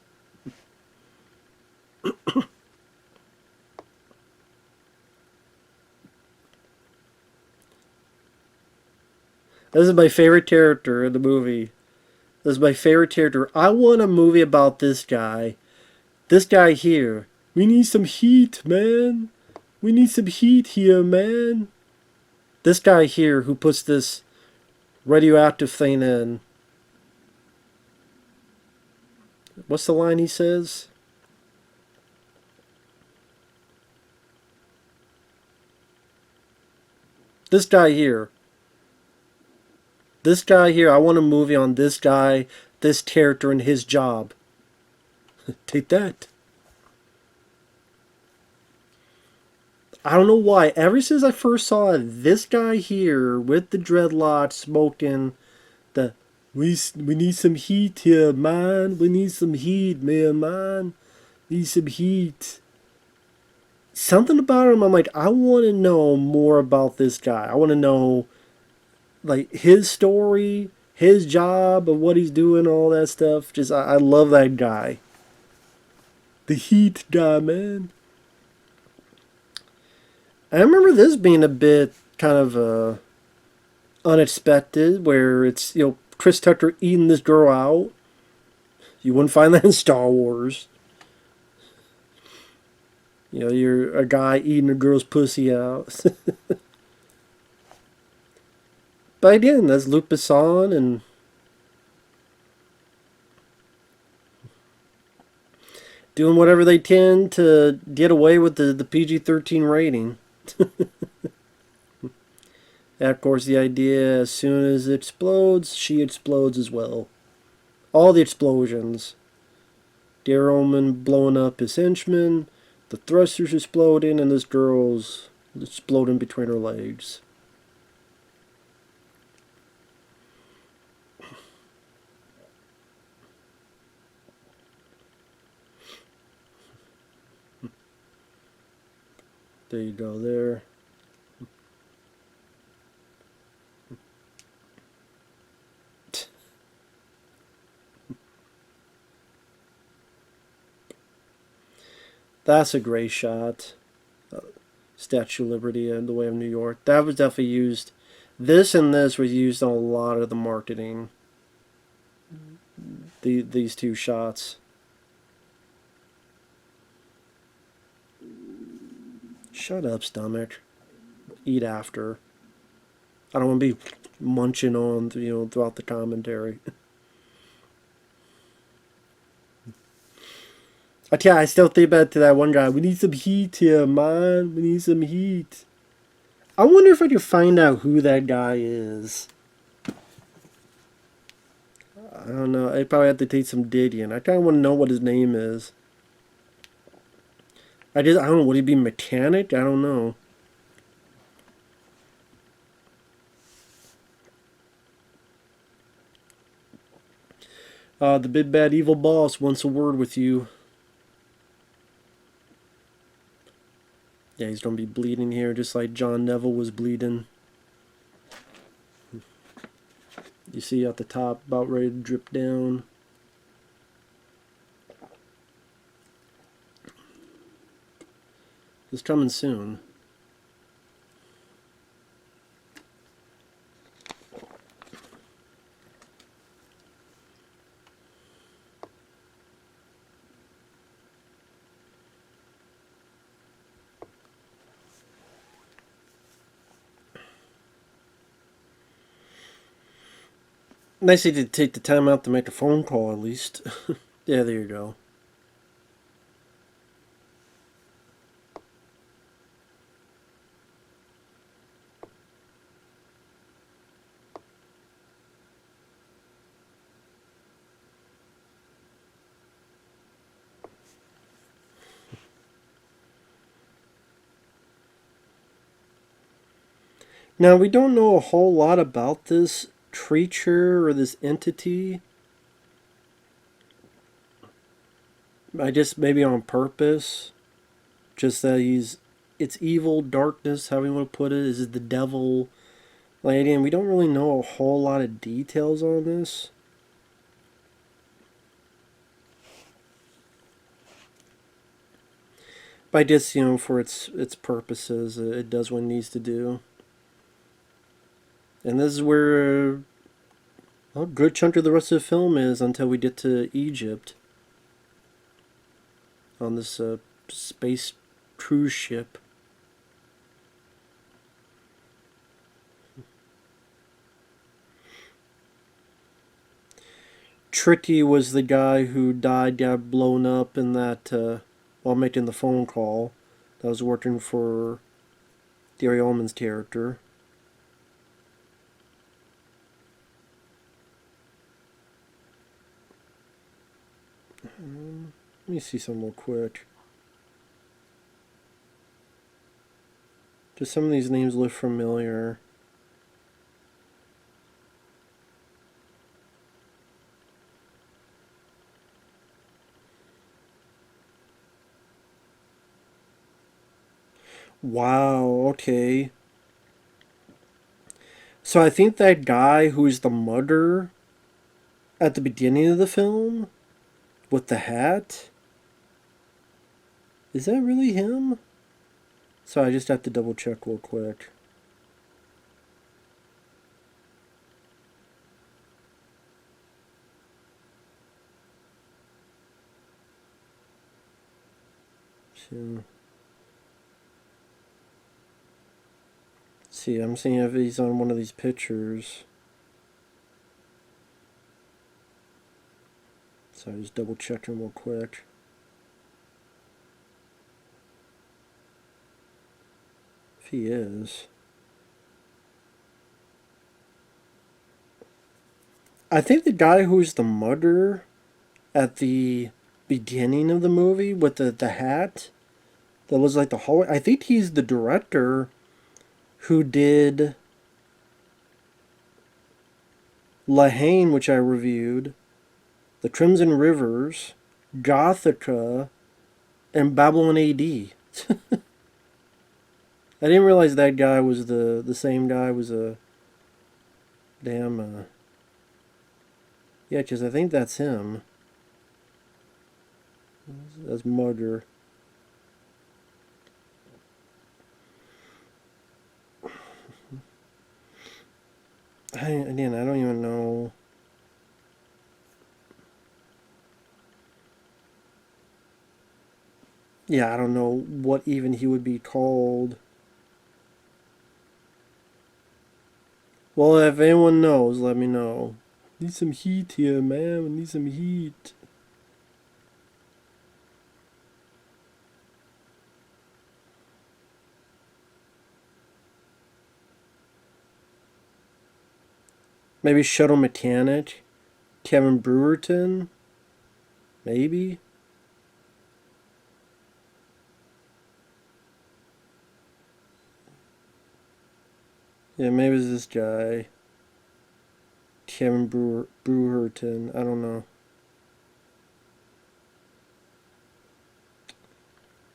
This is my favorite character in the movie. This is my favorite character. I want a movie about this guy. This guy here. We need some heat, man. We need some heat here, man. This guy here who puts this radioactive thing in. What's the line he says? This guy here. This guy here, I want a movie on this guy, this character, and his job. Take that. I don't know why. Ever since I first saw this guy here with the dreadlocks smoking the we need some heat here, man. We need some heat, man. Need some heat. Something about him, I'm like, I want to know more about this guy. I want to know, like, his story, his job, of what he's doing, all that stuff. Just, I love that guy. The heat guy, man. I remember this being a bit kind of unexpected, where it's, Chris Tucker eating this girl out. You wouldn't find that in Star Wars. You're a guy eating a girl's pussy out. But again, that's Luc Besson and doing whatever they can to get away with the PG-13 rating. And of course, the idea, as soon as it explodes, she explodes as well. All the explosions. Dear Oldman blowing up his henchman, the thrusters exploding, and this girl's exploding between her legs. There you go there. That's a great shot. Statue of Liberty and the Way of New York. That was definitely used. This and this was used on a lot of the marketing. These two shots. Shut up, stomach. Eat after. I don't want to be munching on, throughout the commentary. Yeah, I still think back to that one guy. We need some heat here, man. We need some heat. I wonder if I could find out who that guy is. I don't know. I probably have to take some digging. I kind of want to know what his name is. I don't know. Would he be mechanic? I don't know. The big bad evil boss wants a word with you. Yeah, he's going to be bleeding here just like John Neville was bleeding. You see at the top, about ready to drip down. It's coming soon. Nice of you to take the time out to make a phone call, at least. Yeah, there you go. Now, we don't know a whole lot about this creature or this entity. I guess maybe on purpose. Just that it's evil, darkness, how we want to put it. Is it the devil? Like, again, we don't really know a whole lot of details on this. But I guess, for its purposes, it does what it needs to do. And this is where a good chunk of the rest of the film is until we get to Egypt on this space cruise ship. Tricky was the guy who died, got blown up in that while making the phone call. That was working for Gary Oldman's character. Let me see some real quick. Just some of these names look familiar. Wow, okay. So I think that guy who's the murderer at the beginning of the film with the hat, is that really him? So I just have to double check real quick. So, see, I'm seeing if he's on one of these pictures. So I just double check him real quick. If he is. I think the guy who's the murderer at the beginning of the movie with the hat that was like the hallway, I think he's the director who did La Haine, which I reviewed, The Crimson Rivers, Gothica, and Babylon AD. I didn't realize that guy was the same guy. Was a damn. Yeah, because I think that's him. That's murder. Again, I don't even know. Yeah, I don't know what even he would be called. Well, if anyone knows, let me know. Need some heat here, man. We need some heat. Maybe Shuttle Mechanic? Kevin Brewerton? Maybe? Yeah, maybe it's this guy. Kevin Brewerton. I don't know.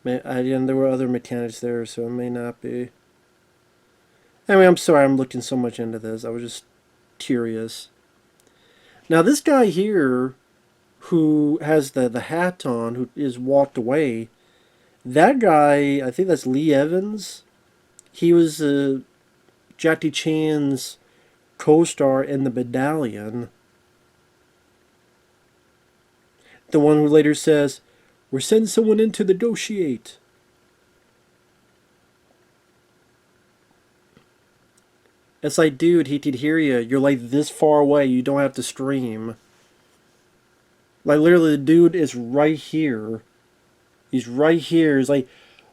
And there were other mechanics there, so it may not be. Anyway, I'm sorry I'm looking so much into this. I was just curious. Now, this guy here, who has the hat on, who is walked away, that guy, I think that's Lee Evans. He was Jackie Chan's co-star in The Medallion. The one who later says, "We're sending someone in to negotiate." It's like, dude, he could hear you. You're like this far away. You don't have to scream. Like literally, the dude is right here. He's right here. He's like,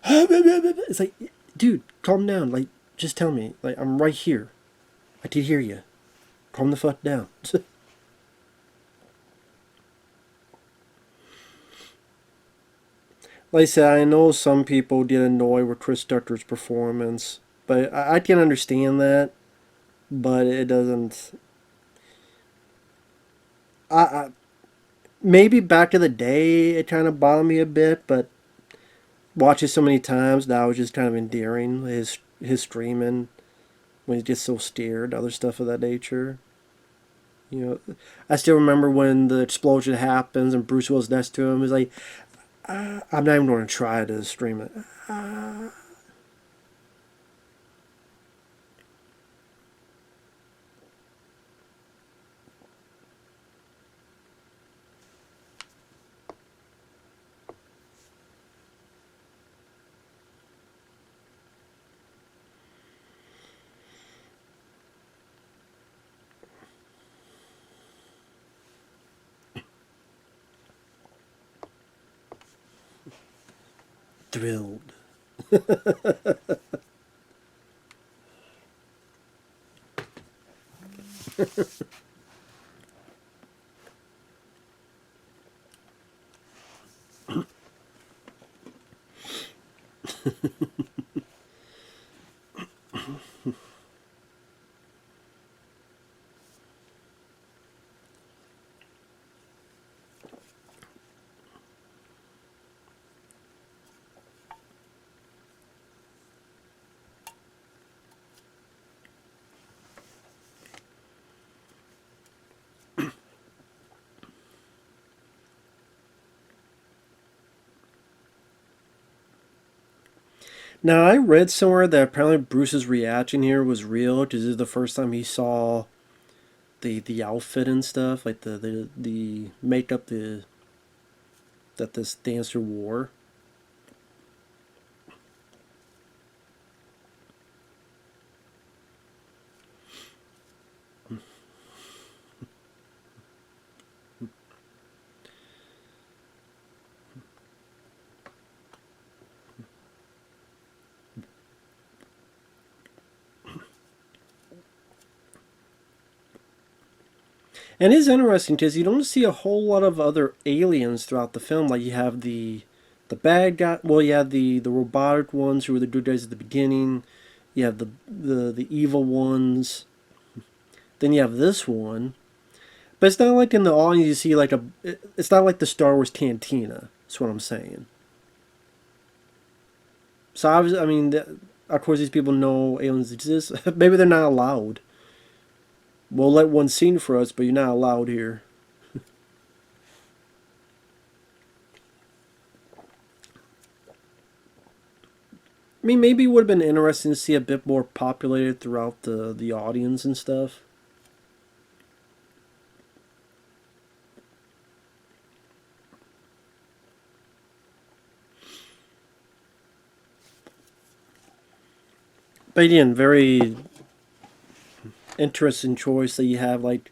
it's like, dude, calm down. Like, just tell me. Like, I'm right here. I can hear you. Calm the fuck down. Like I said, I know some people get annoyed with Chris Tucker's performance, but I can understand that. But it doesn't. I maybe back in the day it kind of bothered me a bit, but watch it so many times now it's just kind of endearing. His streaming when he gets so scared, other stuff of that nature. You know, I still remember when the explosion happens and Bruce Willis next to him. He's like, I'm not even going to try to stream it. Thrilled. Now I read somewhere that apparently Bruce's reaction here was real because this is the first time he saw the outfit and stuff, like the makeup that this dancer wore. And it is interesting because you don't see a whole lot of other aliens throughout the film. Like you have the bad guy. Well, you have the robotic ones who were the good guys at the beginning. You have the evil ones. Then you have this one. But it's not like in the audience you see like a. It's not like the Star Wars cantina. That's what I'm saying. So obviously, I mean, of course, these people know aliens exist. Maybe they're not allowed. We'll let one scene for us, but you're not allowed here. I mean, maybe it would have been interesting to see a bit more populated throughout the audience and stuff. But again, very interesting choice that you have like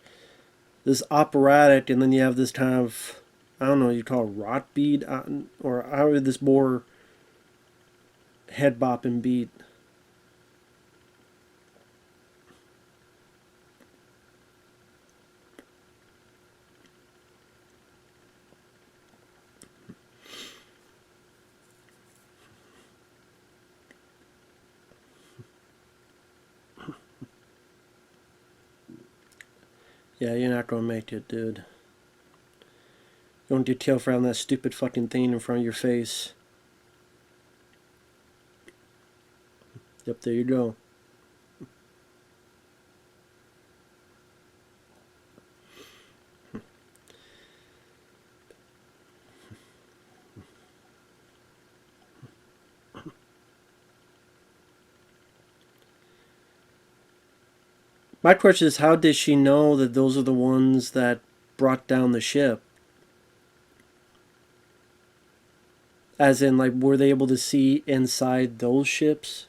this operatic, and then you have this kind of, I don't know, you call it rock beat, or how this more head bopping beat. Yeah, you're not gonna make it, dude. You don't get tail for having that stupid fucking thing in front of your face. Yep, there you go. My question is, how did she know that those are the ones that brought down the ship? As in, like, were they able to see inside those ships?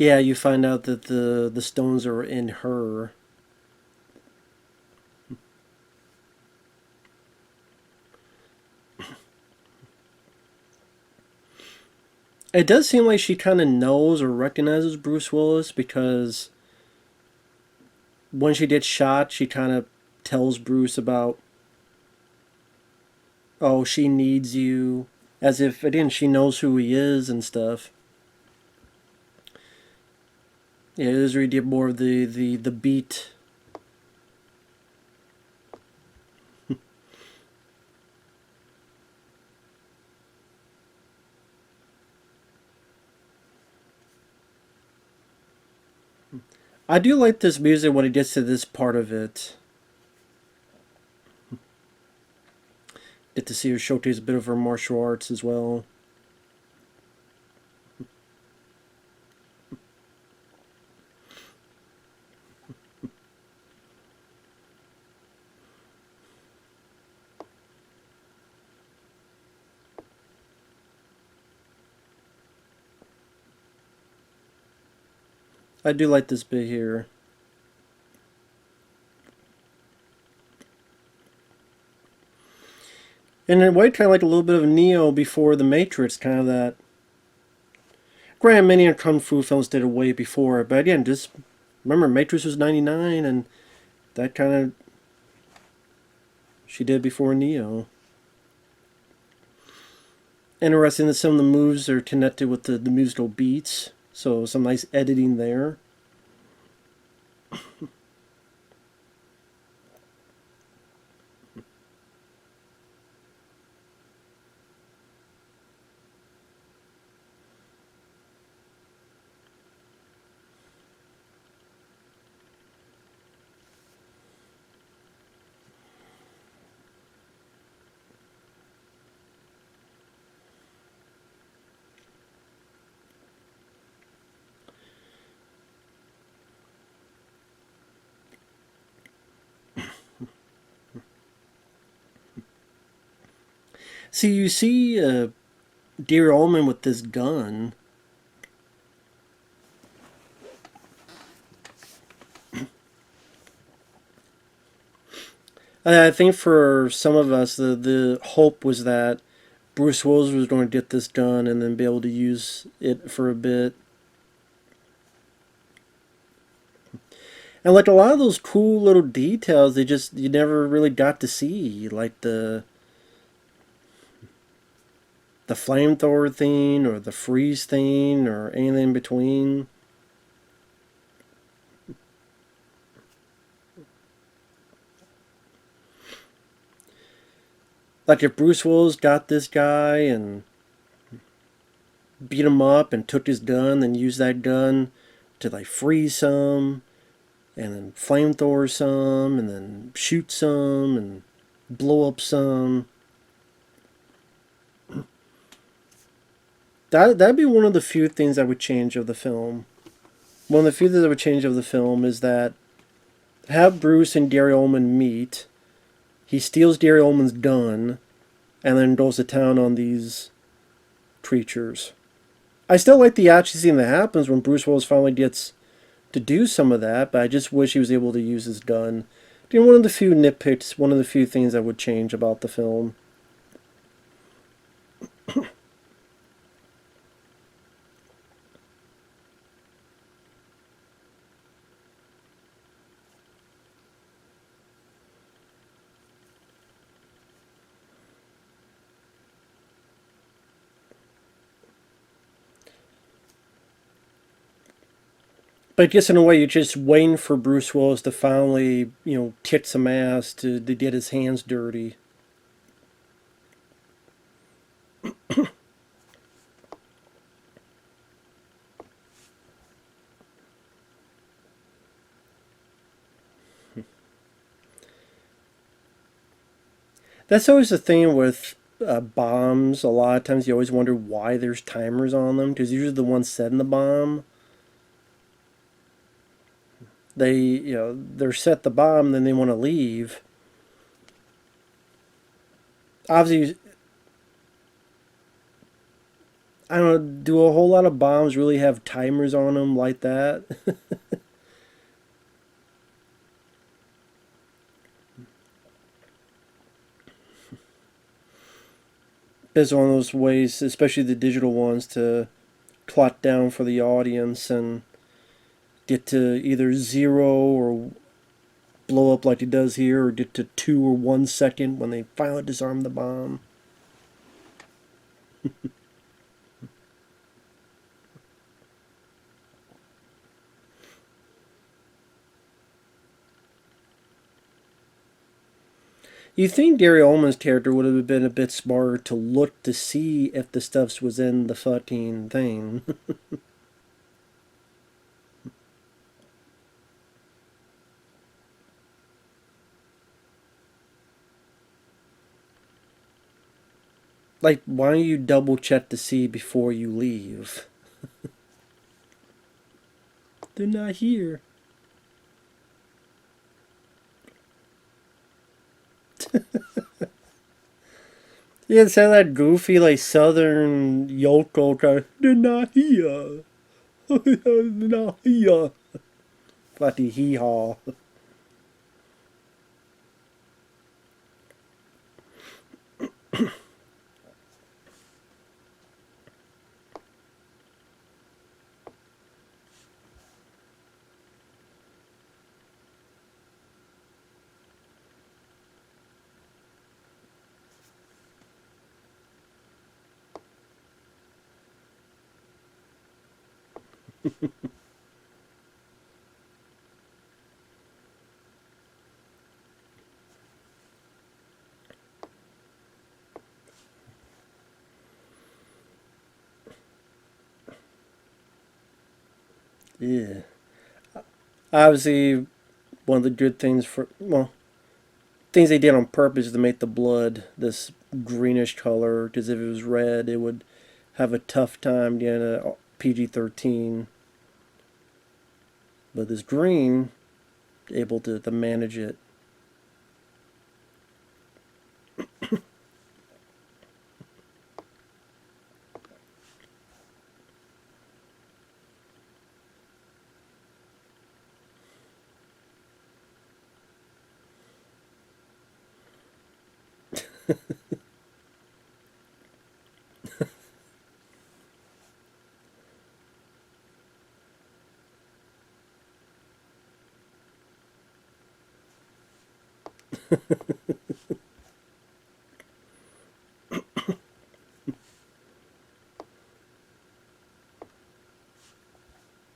Yeah, you find out that the stones are in her. It does seem like she kind of knows or recognizes Bruce Willis because when she gets shot, she kind of tells Bruce about, oh, she needs you, as if again she knows who he is and stuff. Yeah, it is really more of the beat. I do like this music when it gets to this part of it. Get to see her showcase a bit of her martial arts as well. I do like this bit here. And in a way, kind of like a little bit of Neo before the Matrix, kind of that. Granted, many Kung Fu films did it way before, but again, just remember, Matrix was 99, and that kind of. She did before Neo. Interesting that some of the moves are connected with the musical beats, so some nice editing there. See, you see Dear Oldman with this gun. I think for some of us, the hope was that Bruce Willis was going to get this gun and then be able to use it for a bit. And like a lot of those cool little details, you never really got to see, like the flamethrower thing or the freeze thing or anything in between. Like if Bruce Willis got this guy and beat him up and took his gun and used that gun to like freeze some and then flamethrower some and then shoot some and blow up some. That'd be one of the few things I would change of the film. One of the few things I would change of the film is that have Bruce and Gary Oldman meet. He steals Gary Oldman's gun and then goes to town on these creatures. I still like the action scene that happens when Bruce Willis finally gets to do some of that, but I just wish he was able to use his gun. One of the few nitpicks, one of the few things I would change about the film. But I guess in a way, you're just waiting for Bruce Willis to finally, kick some ass to get his hands dirty. That's always the thing with bombs. A lot of times you always wonder why there's timers on them, because usually the ones setting the bomb, they're set the bomb, then they want to leave. Obviously, I don't know, do a whole lot of bombs really have timers on them like that? It's one of those ways, especially the digital ones, to plot down for the audience and get to either 0 or blow up like it does here, or get to 2 or 1 second when they finally disarm the bomb. You think Gary Oldman's character would have been a bit smarter to look to see if the stuff was in the fucking thing. Like, why don't you double check to see before you leave? They're not here. Yeah, it sounded that goofy, like, southern Yoko kind of, they're not here. They're not here. Like the hee-haw. Yeah. Obviously, one of the good things for, well, things they did on purpose to make the blood this greenish color, because if it was red, it would have a tough time getting a PG-13. But this green, able to manage it.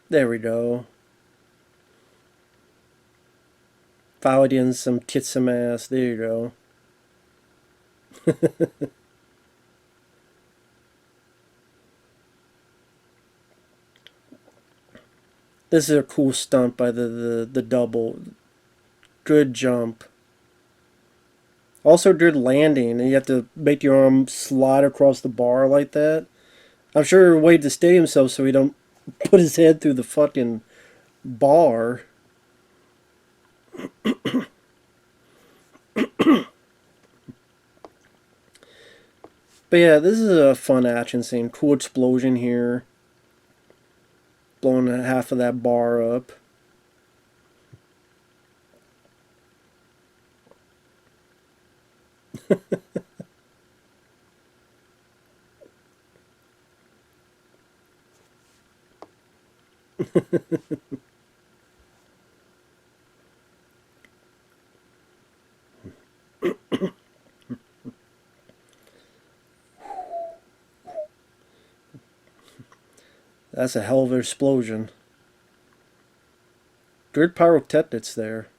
There we go. Followed in some tits some ass. There you go. This is a cool stunt by the double. Good jump. Also good landing. And you have to make your arm slide across the bar like that. I'm sure Wade to stay himself so he don't put his head through the fucking bar. But yeah, this is a fun action scene. Cool explosion here. Blowing half of that bar up. That's a hell of an explosion. Good pyrotechnics there.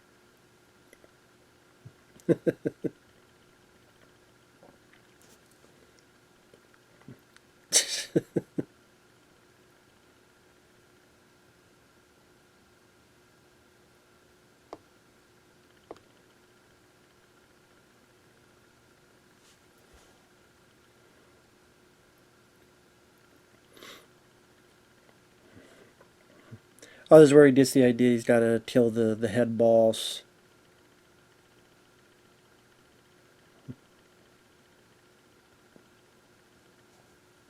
Oh, this is where he gets the idea he's got to kill the head boss.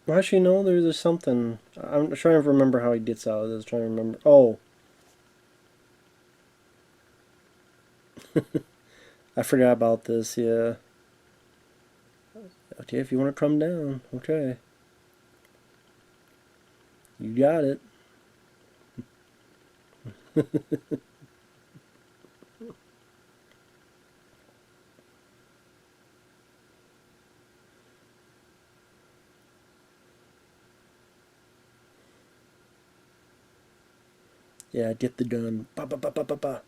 Well, actually, no, there's something. I'm trying to remember how he gets out of this. Trying to remember. Oh, I forgot about this. Yeah. Okay, if you want to come down, okay, you got it. Yeah, get the gun. Ba ba ba ba ba ba.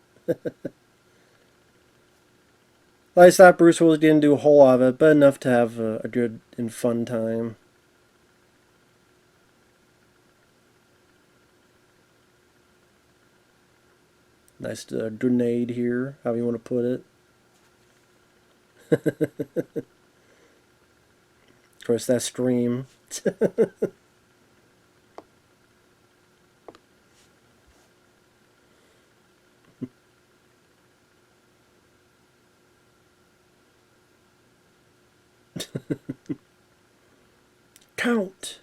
I thought Bruce Willis didn't do a whole lot of it, but enough to have a good and fun time. Nice grenade here, how you want to put it. Of course, that stream. Count.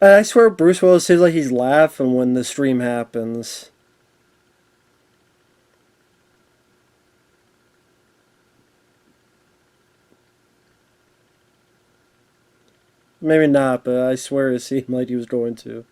I swear Bruce Willis seems like he's laughing when the stream happens. Maybe not, but I swear it seemed like he was going to.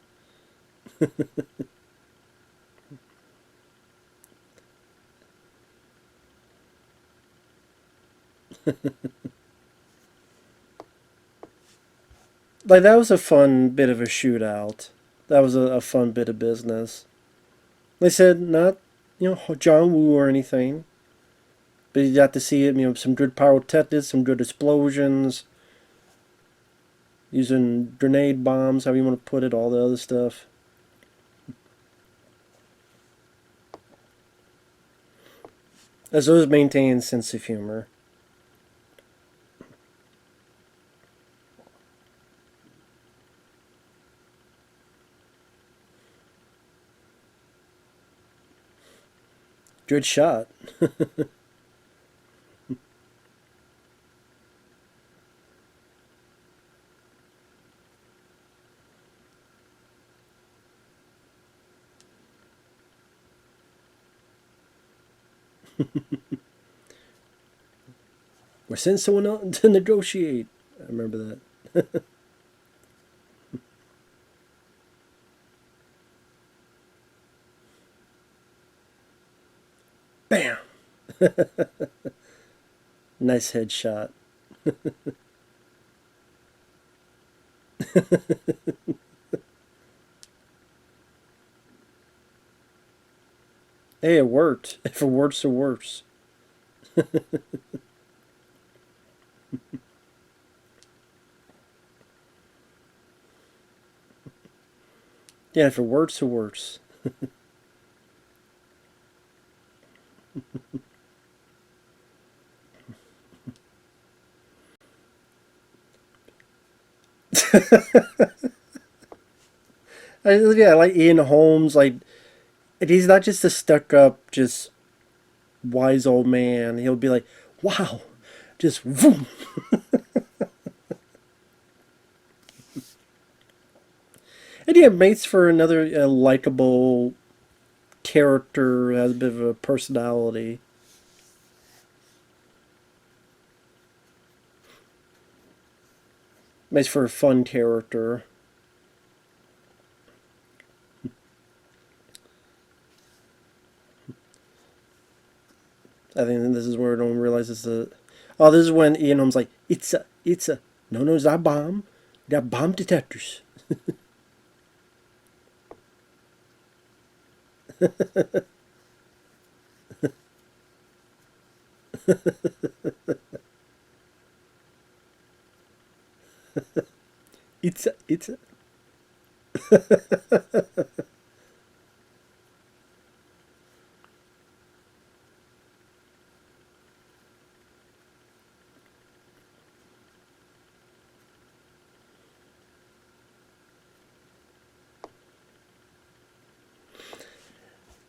Like, that was a fun bit of a shootout. That was a fun bit of business. They said not, John Woo or anything, but you got to see it. Some good pyrotechnics, some good explosions, using grenade bombs, however you want to put it, all the other stuff. As well as maintaining sense of humor. Good shot. We're sending someone out to negotiate. I remember that. Bam! Nice headshot. Hey, it worked. If it works, it works. Yeah, if it works, it works. Yeah, like Ian Holmes, like, he's not just a stuck up, just wise old man. He'll be like, wow, just boom. And yeah, makes for another likable character, has a bit of a personality. Makes for a fun character. I think this is where I don't realize it's a. Oh, this is when Ian Holmes like, it's a, no, it's not a bomb. They're bomb detectors. It's a.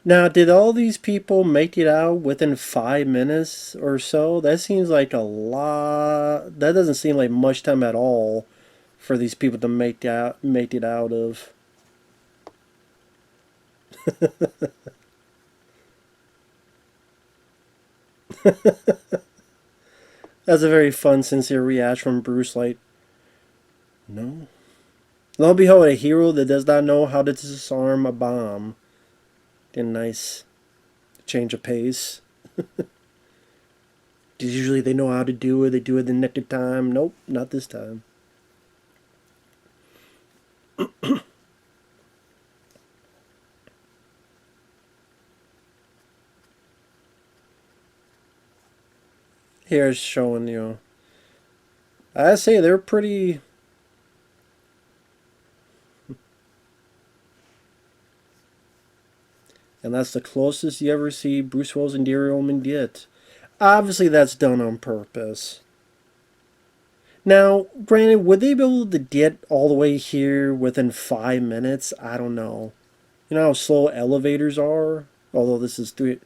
Now, did all these people make it out within 5 minutes or so? That seems like a lot. That doesn't seem like much time at all for these people to make it out of. That's a very fun, sincere reaction from Bruce. Like, no. Lo and behold, a hero that does not know how to disarm a bomb. A nice change of pace. Usually they know how to do it. They do it the nick of time. Nope, not this time. Here's showing, I say they're pretty. And that's the closest you ever see Bruce Willis and Gary Oldman get. Obviously, that's done on purpose. Now, granted, would they be able to get all the way here within 5 minutes? I don't know. You know how slow elevators are? Although this is 3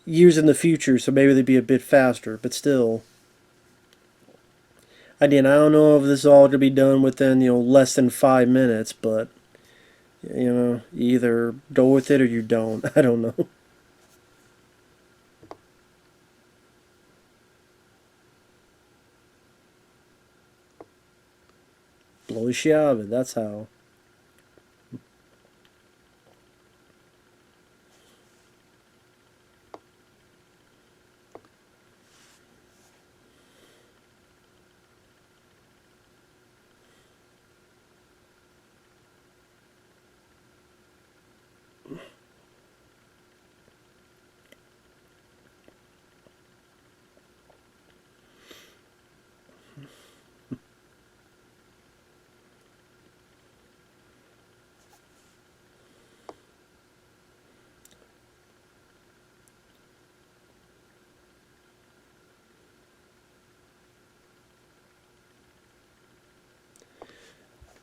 years in the future, so maybe they'd be a bit faster, but still. Again, I don't know if this is all going to be done within, less than 5 minutes, but, you either go with it or you don't. I don't know. Blow the shit out of it, that's how.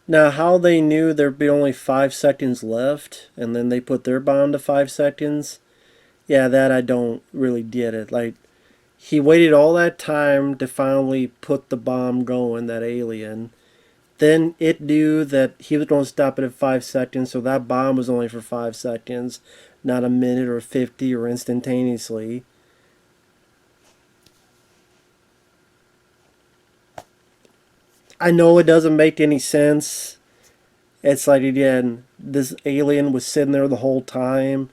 Now, how they knew there'd be only 5 seconds left, and then they put their bomb to 5 seconds, yeah, that I don't really get it. Like, he waited all that time to finally put the bomb going, that alien. Then it knew that he was going to stop it at 5 seconds, so that bomb was only for 5 seconds, not a minute or 50 or instantaneously. I know it doesn't make any sense. It's like, again, this alien was sitting there the whole time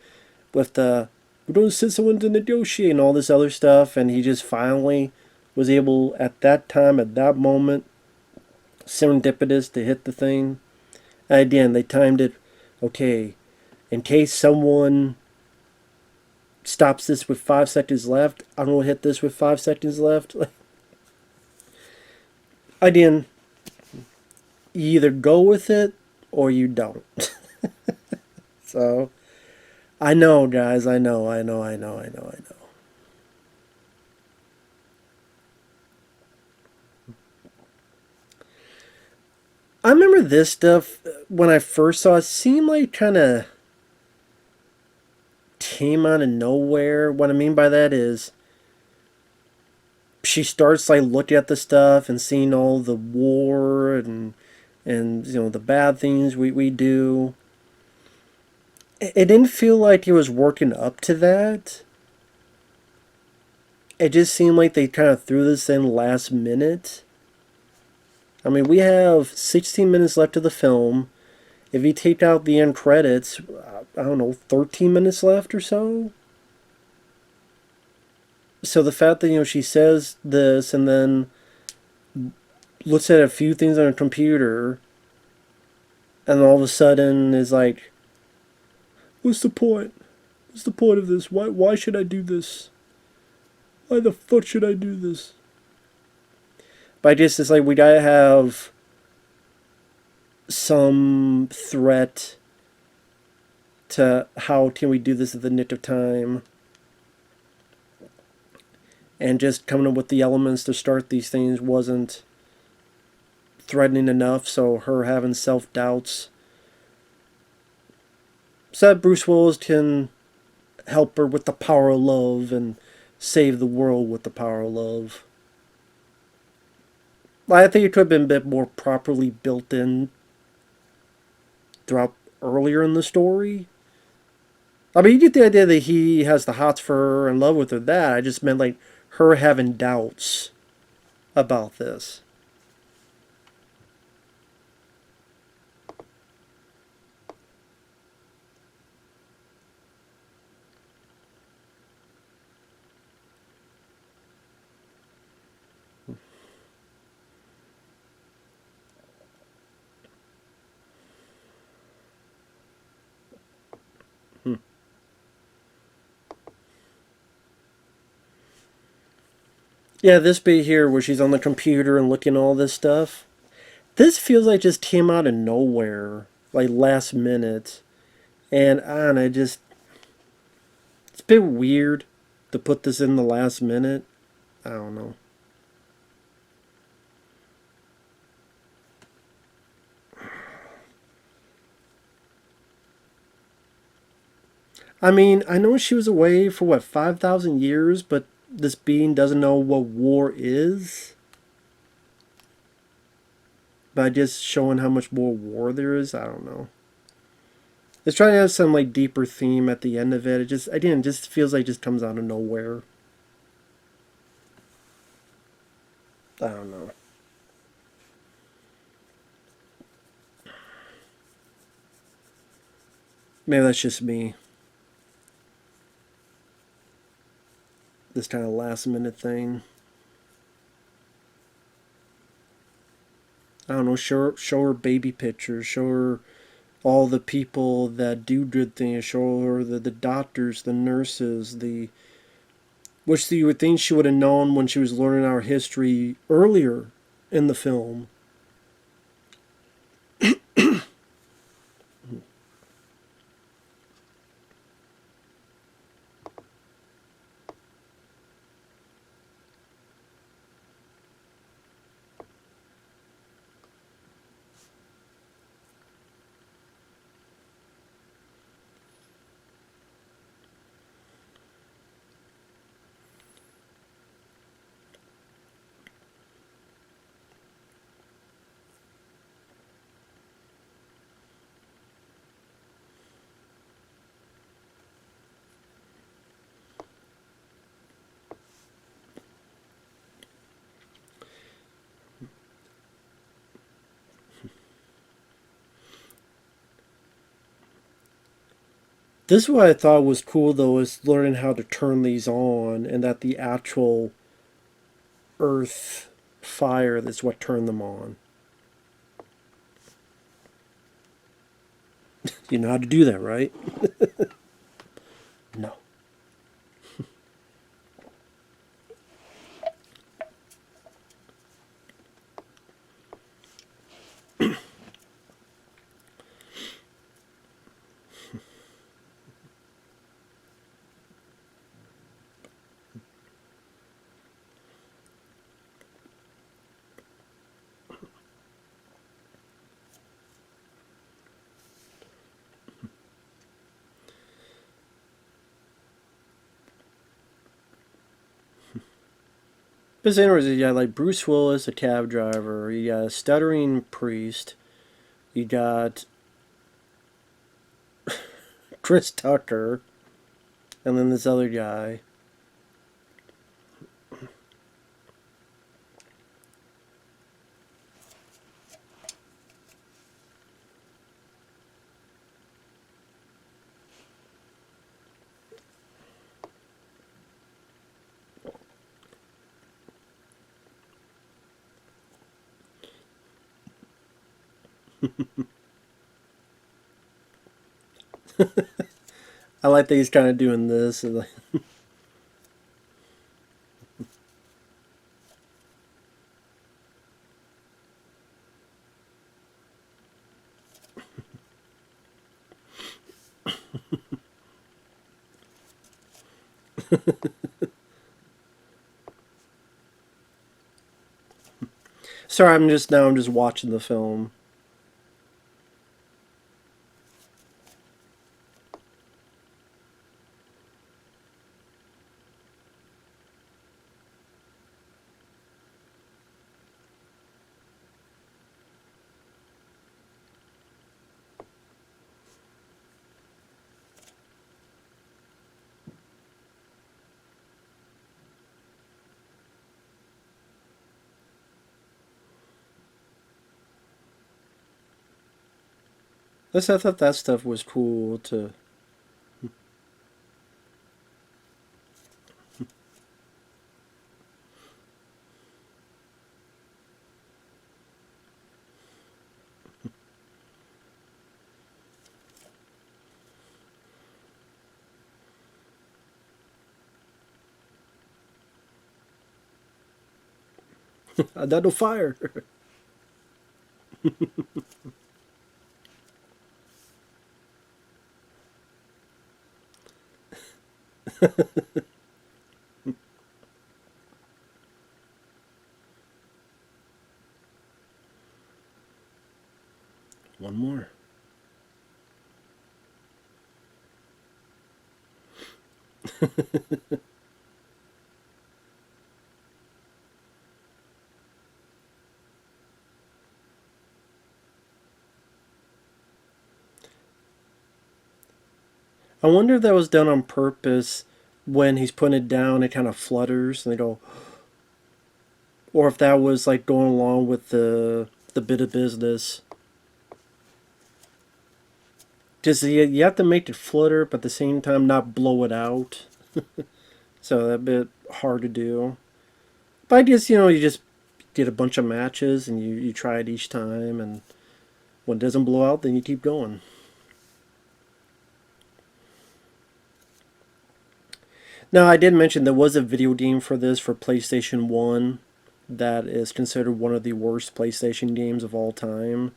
with the, we're going to send someone to negotiate and all this other stuff, and he just finally was able, at that time, at that moment, serendipitous to hit the thing. And again, they timed it, okay, in case someone stops this with 5 seconds left, I'm going to hit this with 5 seconds left. Again, you either go with it or you don't. So, I know, guys, I know. I remember this stuff when I first saw it seemed like kind of came out of nowhere. What I mean by that is she starts like looking at the stuff and seeing all the war and the bad things we do. It didn't feel like it was working up to that. It just seemed like they kind of threw this in last minute. I mean, we have 16 minutes left of the film. If you take out the end credits, I don't know, 13 minutes left or so. So the fact that, she says this and then looks at a few things on her computer and all of a sudden is like, what's the point? What's the point of this? Why should I do this? Why the fuck should I do this? But I guess it's like we gotta have some threat to how can we do this at the nick of time. And just coming up with the elements to start these things wasn't threatening enough, so her having self-doubts. So that Bruce Willis can help her with the power of love and save the world with the power of love. I think it could have been a bit more properly built in throughout earlier in the story. I mean, you get the idea that he has the hots for her and love with her. That I just meant like her having doubts about this. Hmm. Yeah, this bit here where she's on the computer and looking at all this stuff. This feels like just came out of nowhere, like last minute. And I don't know, it's a bit weird to put this in the last minute. I don't know. I mean, I know she was away for what, 5,000 years, but this being doesn't know what war is. By just showing how much more war there is, I don't know. It's trying to have some like deeper theme at the end of it. It just again just feels like it just comes out of nowhere. I don't know. Maybe that's just me. This kind of last minute thing. I don't know. Show her baby pictures. Show her all the people that do good things. Show her the doctors, the nurses, the which you would think she would have known when she was learning our history earlier in the film. This is what I thought was cool though, is learning how to turn these on, and that the actual earth fire that's what turned them on. You know how to do that, right? No. It's interesting. You got like Bruce Willis, a cab driver. You got a stuttering priest. You got Chris Tucker, and then this other guy. I like that he's kind of doing this. Sorry, I'm just watching the film. Plus, I thought that stuff was cool to. I got no fire. One more. I wonder if that was done on purpose. When he's putting it down, it kind of flutters, and they go, or if that was like going along with the bit of business. Just you have to make it flutter, but at the same time not blow it out. So that bit hard to do. But I guess you just get a bunch of matches and you try it each time, and when it doesn't blow out, then you keep going. Now I did mention there was a video game for this for PlayStation 1 that is considered one of the worst PlayStation games of all time,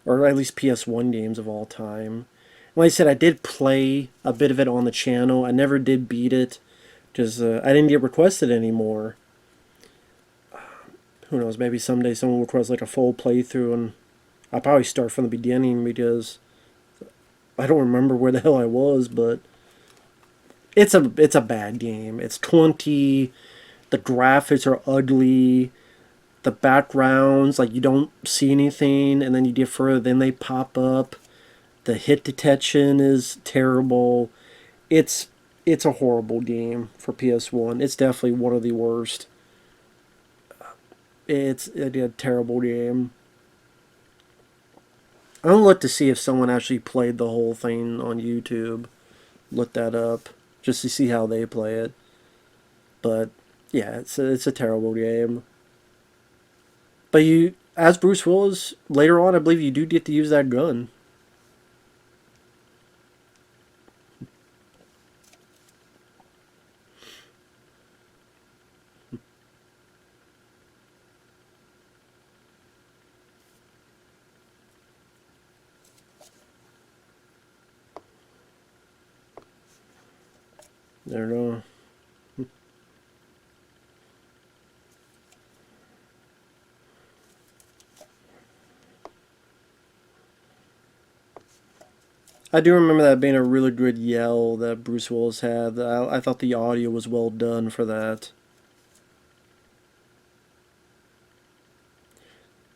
or at least PS1 games of all time. Like I said, I did play a bit of it on the channel. I never did beat it, because I didn't get requested anymore. Who knows, maybe someday someone will request like a full playthrough, and I'll probably start from the beginning, because I don't remember where the hell I was, but it's a bad game. It's clunky, the graphics are ugly, the backgrounds, like you don't see anything, and then you get further, then they pop up. The hit detection is terrible. It's a horrible game for PS1. It's definitely one of the worst. It's a terrible game. I don't look to see if someone actually played the whole thing on YouTube. Look that up just to see how they play it. But yeah, it's a terrible game. But you, as Bruce Willis, later on, I believe you do get to use that gun. I don't know. I do remember that being a really good yell that Bruce Willis had. I thought the audio was well done for that.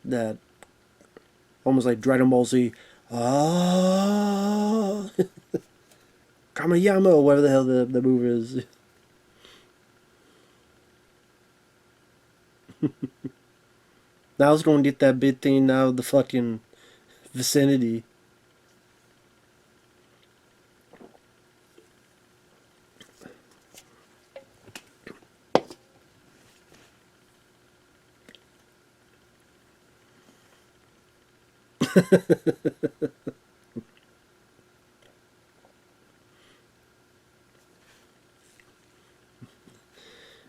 That almost like Dragon Ball Z. Ah, Kamayama, whatever the hell the move is. Now I was going to get that big thing out of the fucking vicinity.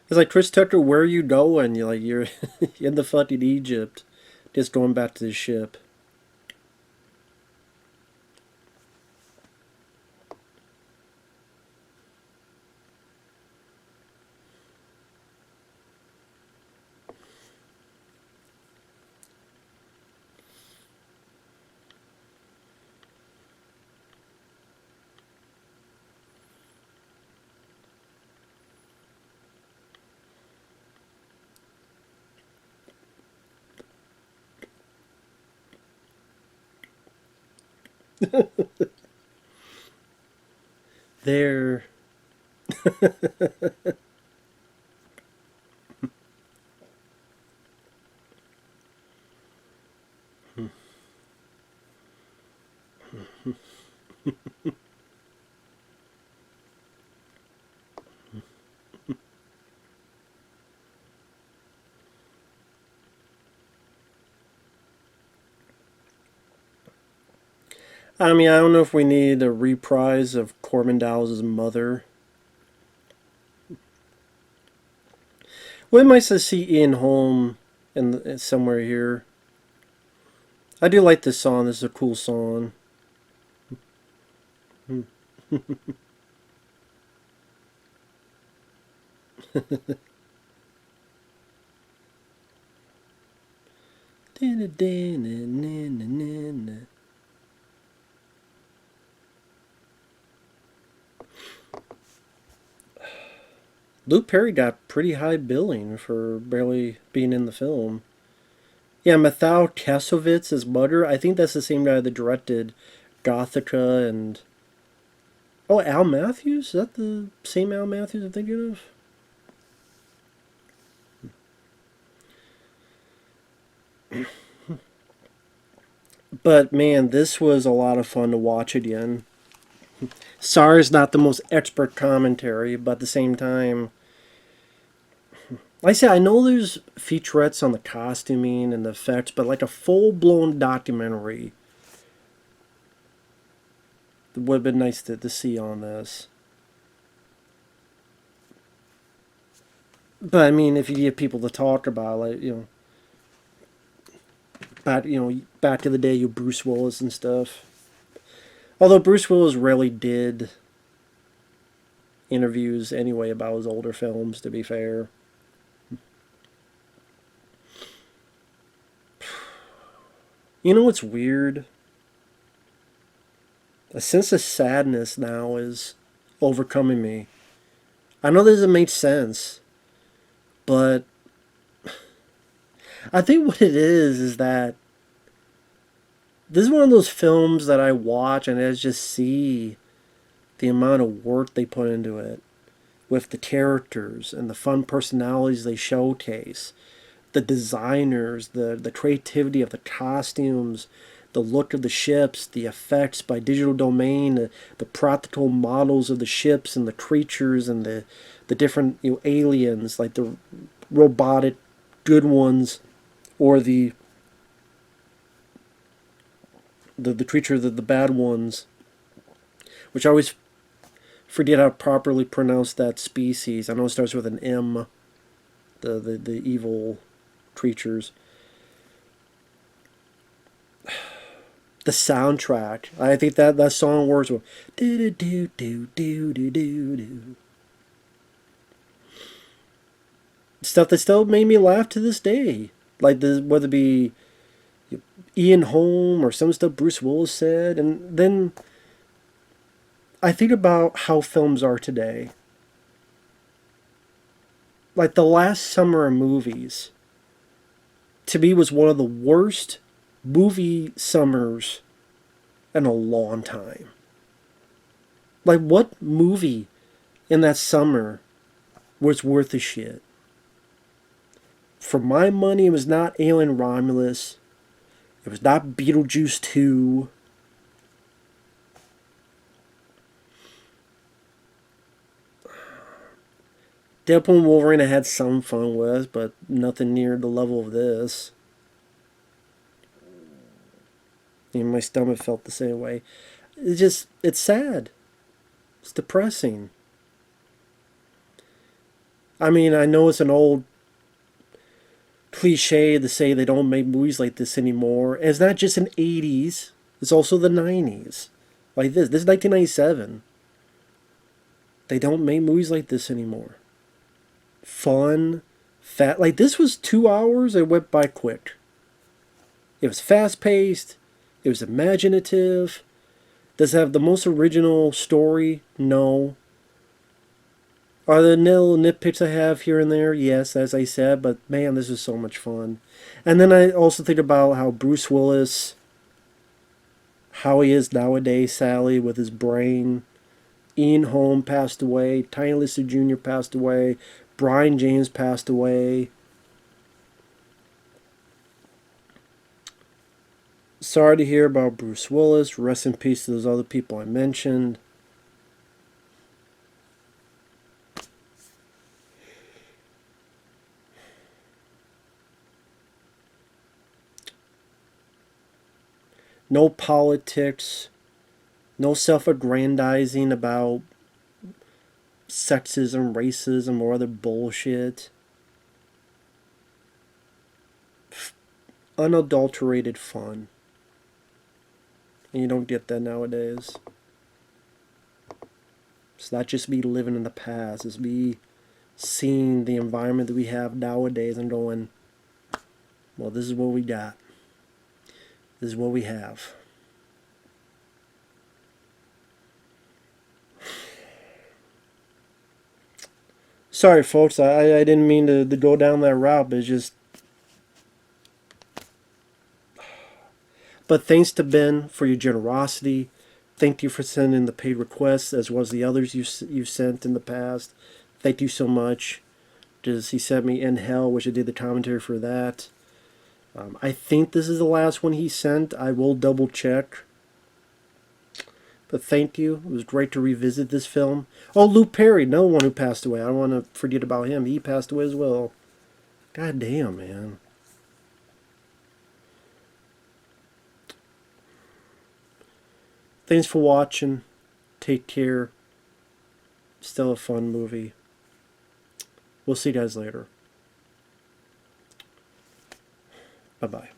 It's like, Chris Tucker, where are you going? You're in the fucking Egypt, just going back to the ship. There. I mean, I don't know if we need a reprise of Korben Dallas' mother. Well, it might say see Ian Holm in somewhere here. I do like this song. This is a cool song. Luke Perry got pretty high billing for barely being in the film. Yeah, Mathau Kassovitz is Mudder. I think that's the same guy that directed Gothica and... Oh, Al Matthews? Is that the same Al Matthews I'm thinking of? But man, this was a lot of fun to watch again. Sorry, it's not the most expert commentary, but at the same time, like I said, I know there's featurettes on the costuming and the effects, but like a full-blown documentary would have been nice to see on this. But I mean, if you get people to talk about, like, back to the day, you Bruce Willis and stuff. Although Bruce Willis rarely did interviews anyway about his older films, to be fair. You know what's weird? A sense of sadness now is overcoming me. I know this doesn't make sense, but I think what it is that this is one of those films that I watch and I just see the amount of work they put into it with the characters and the fun personalities they showcase, the designers, the creativity of the costumes, the look of the ships, the effects by Digital Domain, the practical models of the ships and the creatures and the different aliens, like the robotic good ones or the creature, the bad ones, which I always forget how to properly pronounce that species. I know it starts with an M, the evil creatures. The soundtrack, I think that song works with do do do do do do do do. Stuff that still made me laugh to this day, like whether it be Ian Holm or some stuff Bruce Willis said, and then I think about how films are today. Like the last summer of movies, to me, was one of the worst movie summers in a long time. Like, what movie in that summer was worth a shit? For my money, it was not Alien Romulus. It was not Beetlejuice 2. Deadpool and Wolverine I had some fun with, but nothing near the level of this. And my stomach felt the same way. It's sad. It's depressing. I mean, I know it's an old cliche to say they don't make movies like this anymore. And it's not just in the 80s. It's also the 90s. Like this. This is 1997. They don't make movies like this anymore. Fun. Fat. Like, this was 2 hours. It went by quick. It was fast-paced. It was imaginative. Does it have the most original story? No. Are there little nitpicks I have here and there? Yes, as I said, but man, this is so much fun. And then I also think about how Bruce Willis, how he is nowadays, Sally, with his brain. Ian Holm passed away. Tiny Lister Jr. passed away. Brian James passed away. Sorry to hear about Bruce Willis. Rest in peace to those other people I mentioned. No politics. No self-aggrandizing about sexism, racism, or other bullshit. Unadulterated fun. And you don't get that nowadays. It's not just me living in the past. It's me seeing the environment that we have nowadays and going, well, this is what we got. This is what we have. Sorry, folks. I didn't mean to go down that route, but it's just... But thanks to Ben for your generosity. Thank you for sending the paid requests as well as the others you've sent in the past. Thank you so much. Just he sent me In Hell, which I did the commentary for that. I think this is the last one he sent. I will double check. But thank you. It was great to revisit this film. Oh, Luke Perry, another one who passed away. I don't want to forget about him. He passed away as well. God damn, man. Thanks for watching. Take care. Still a fun movie. We'll see you guys later. Bye-bye.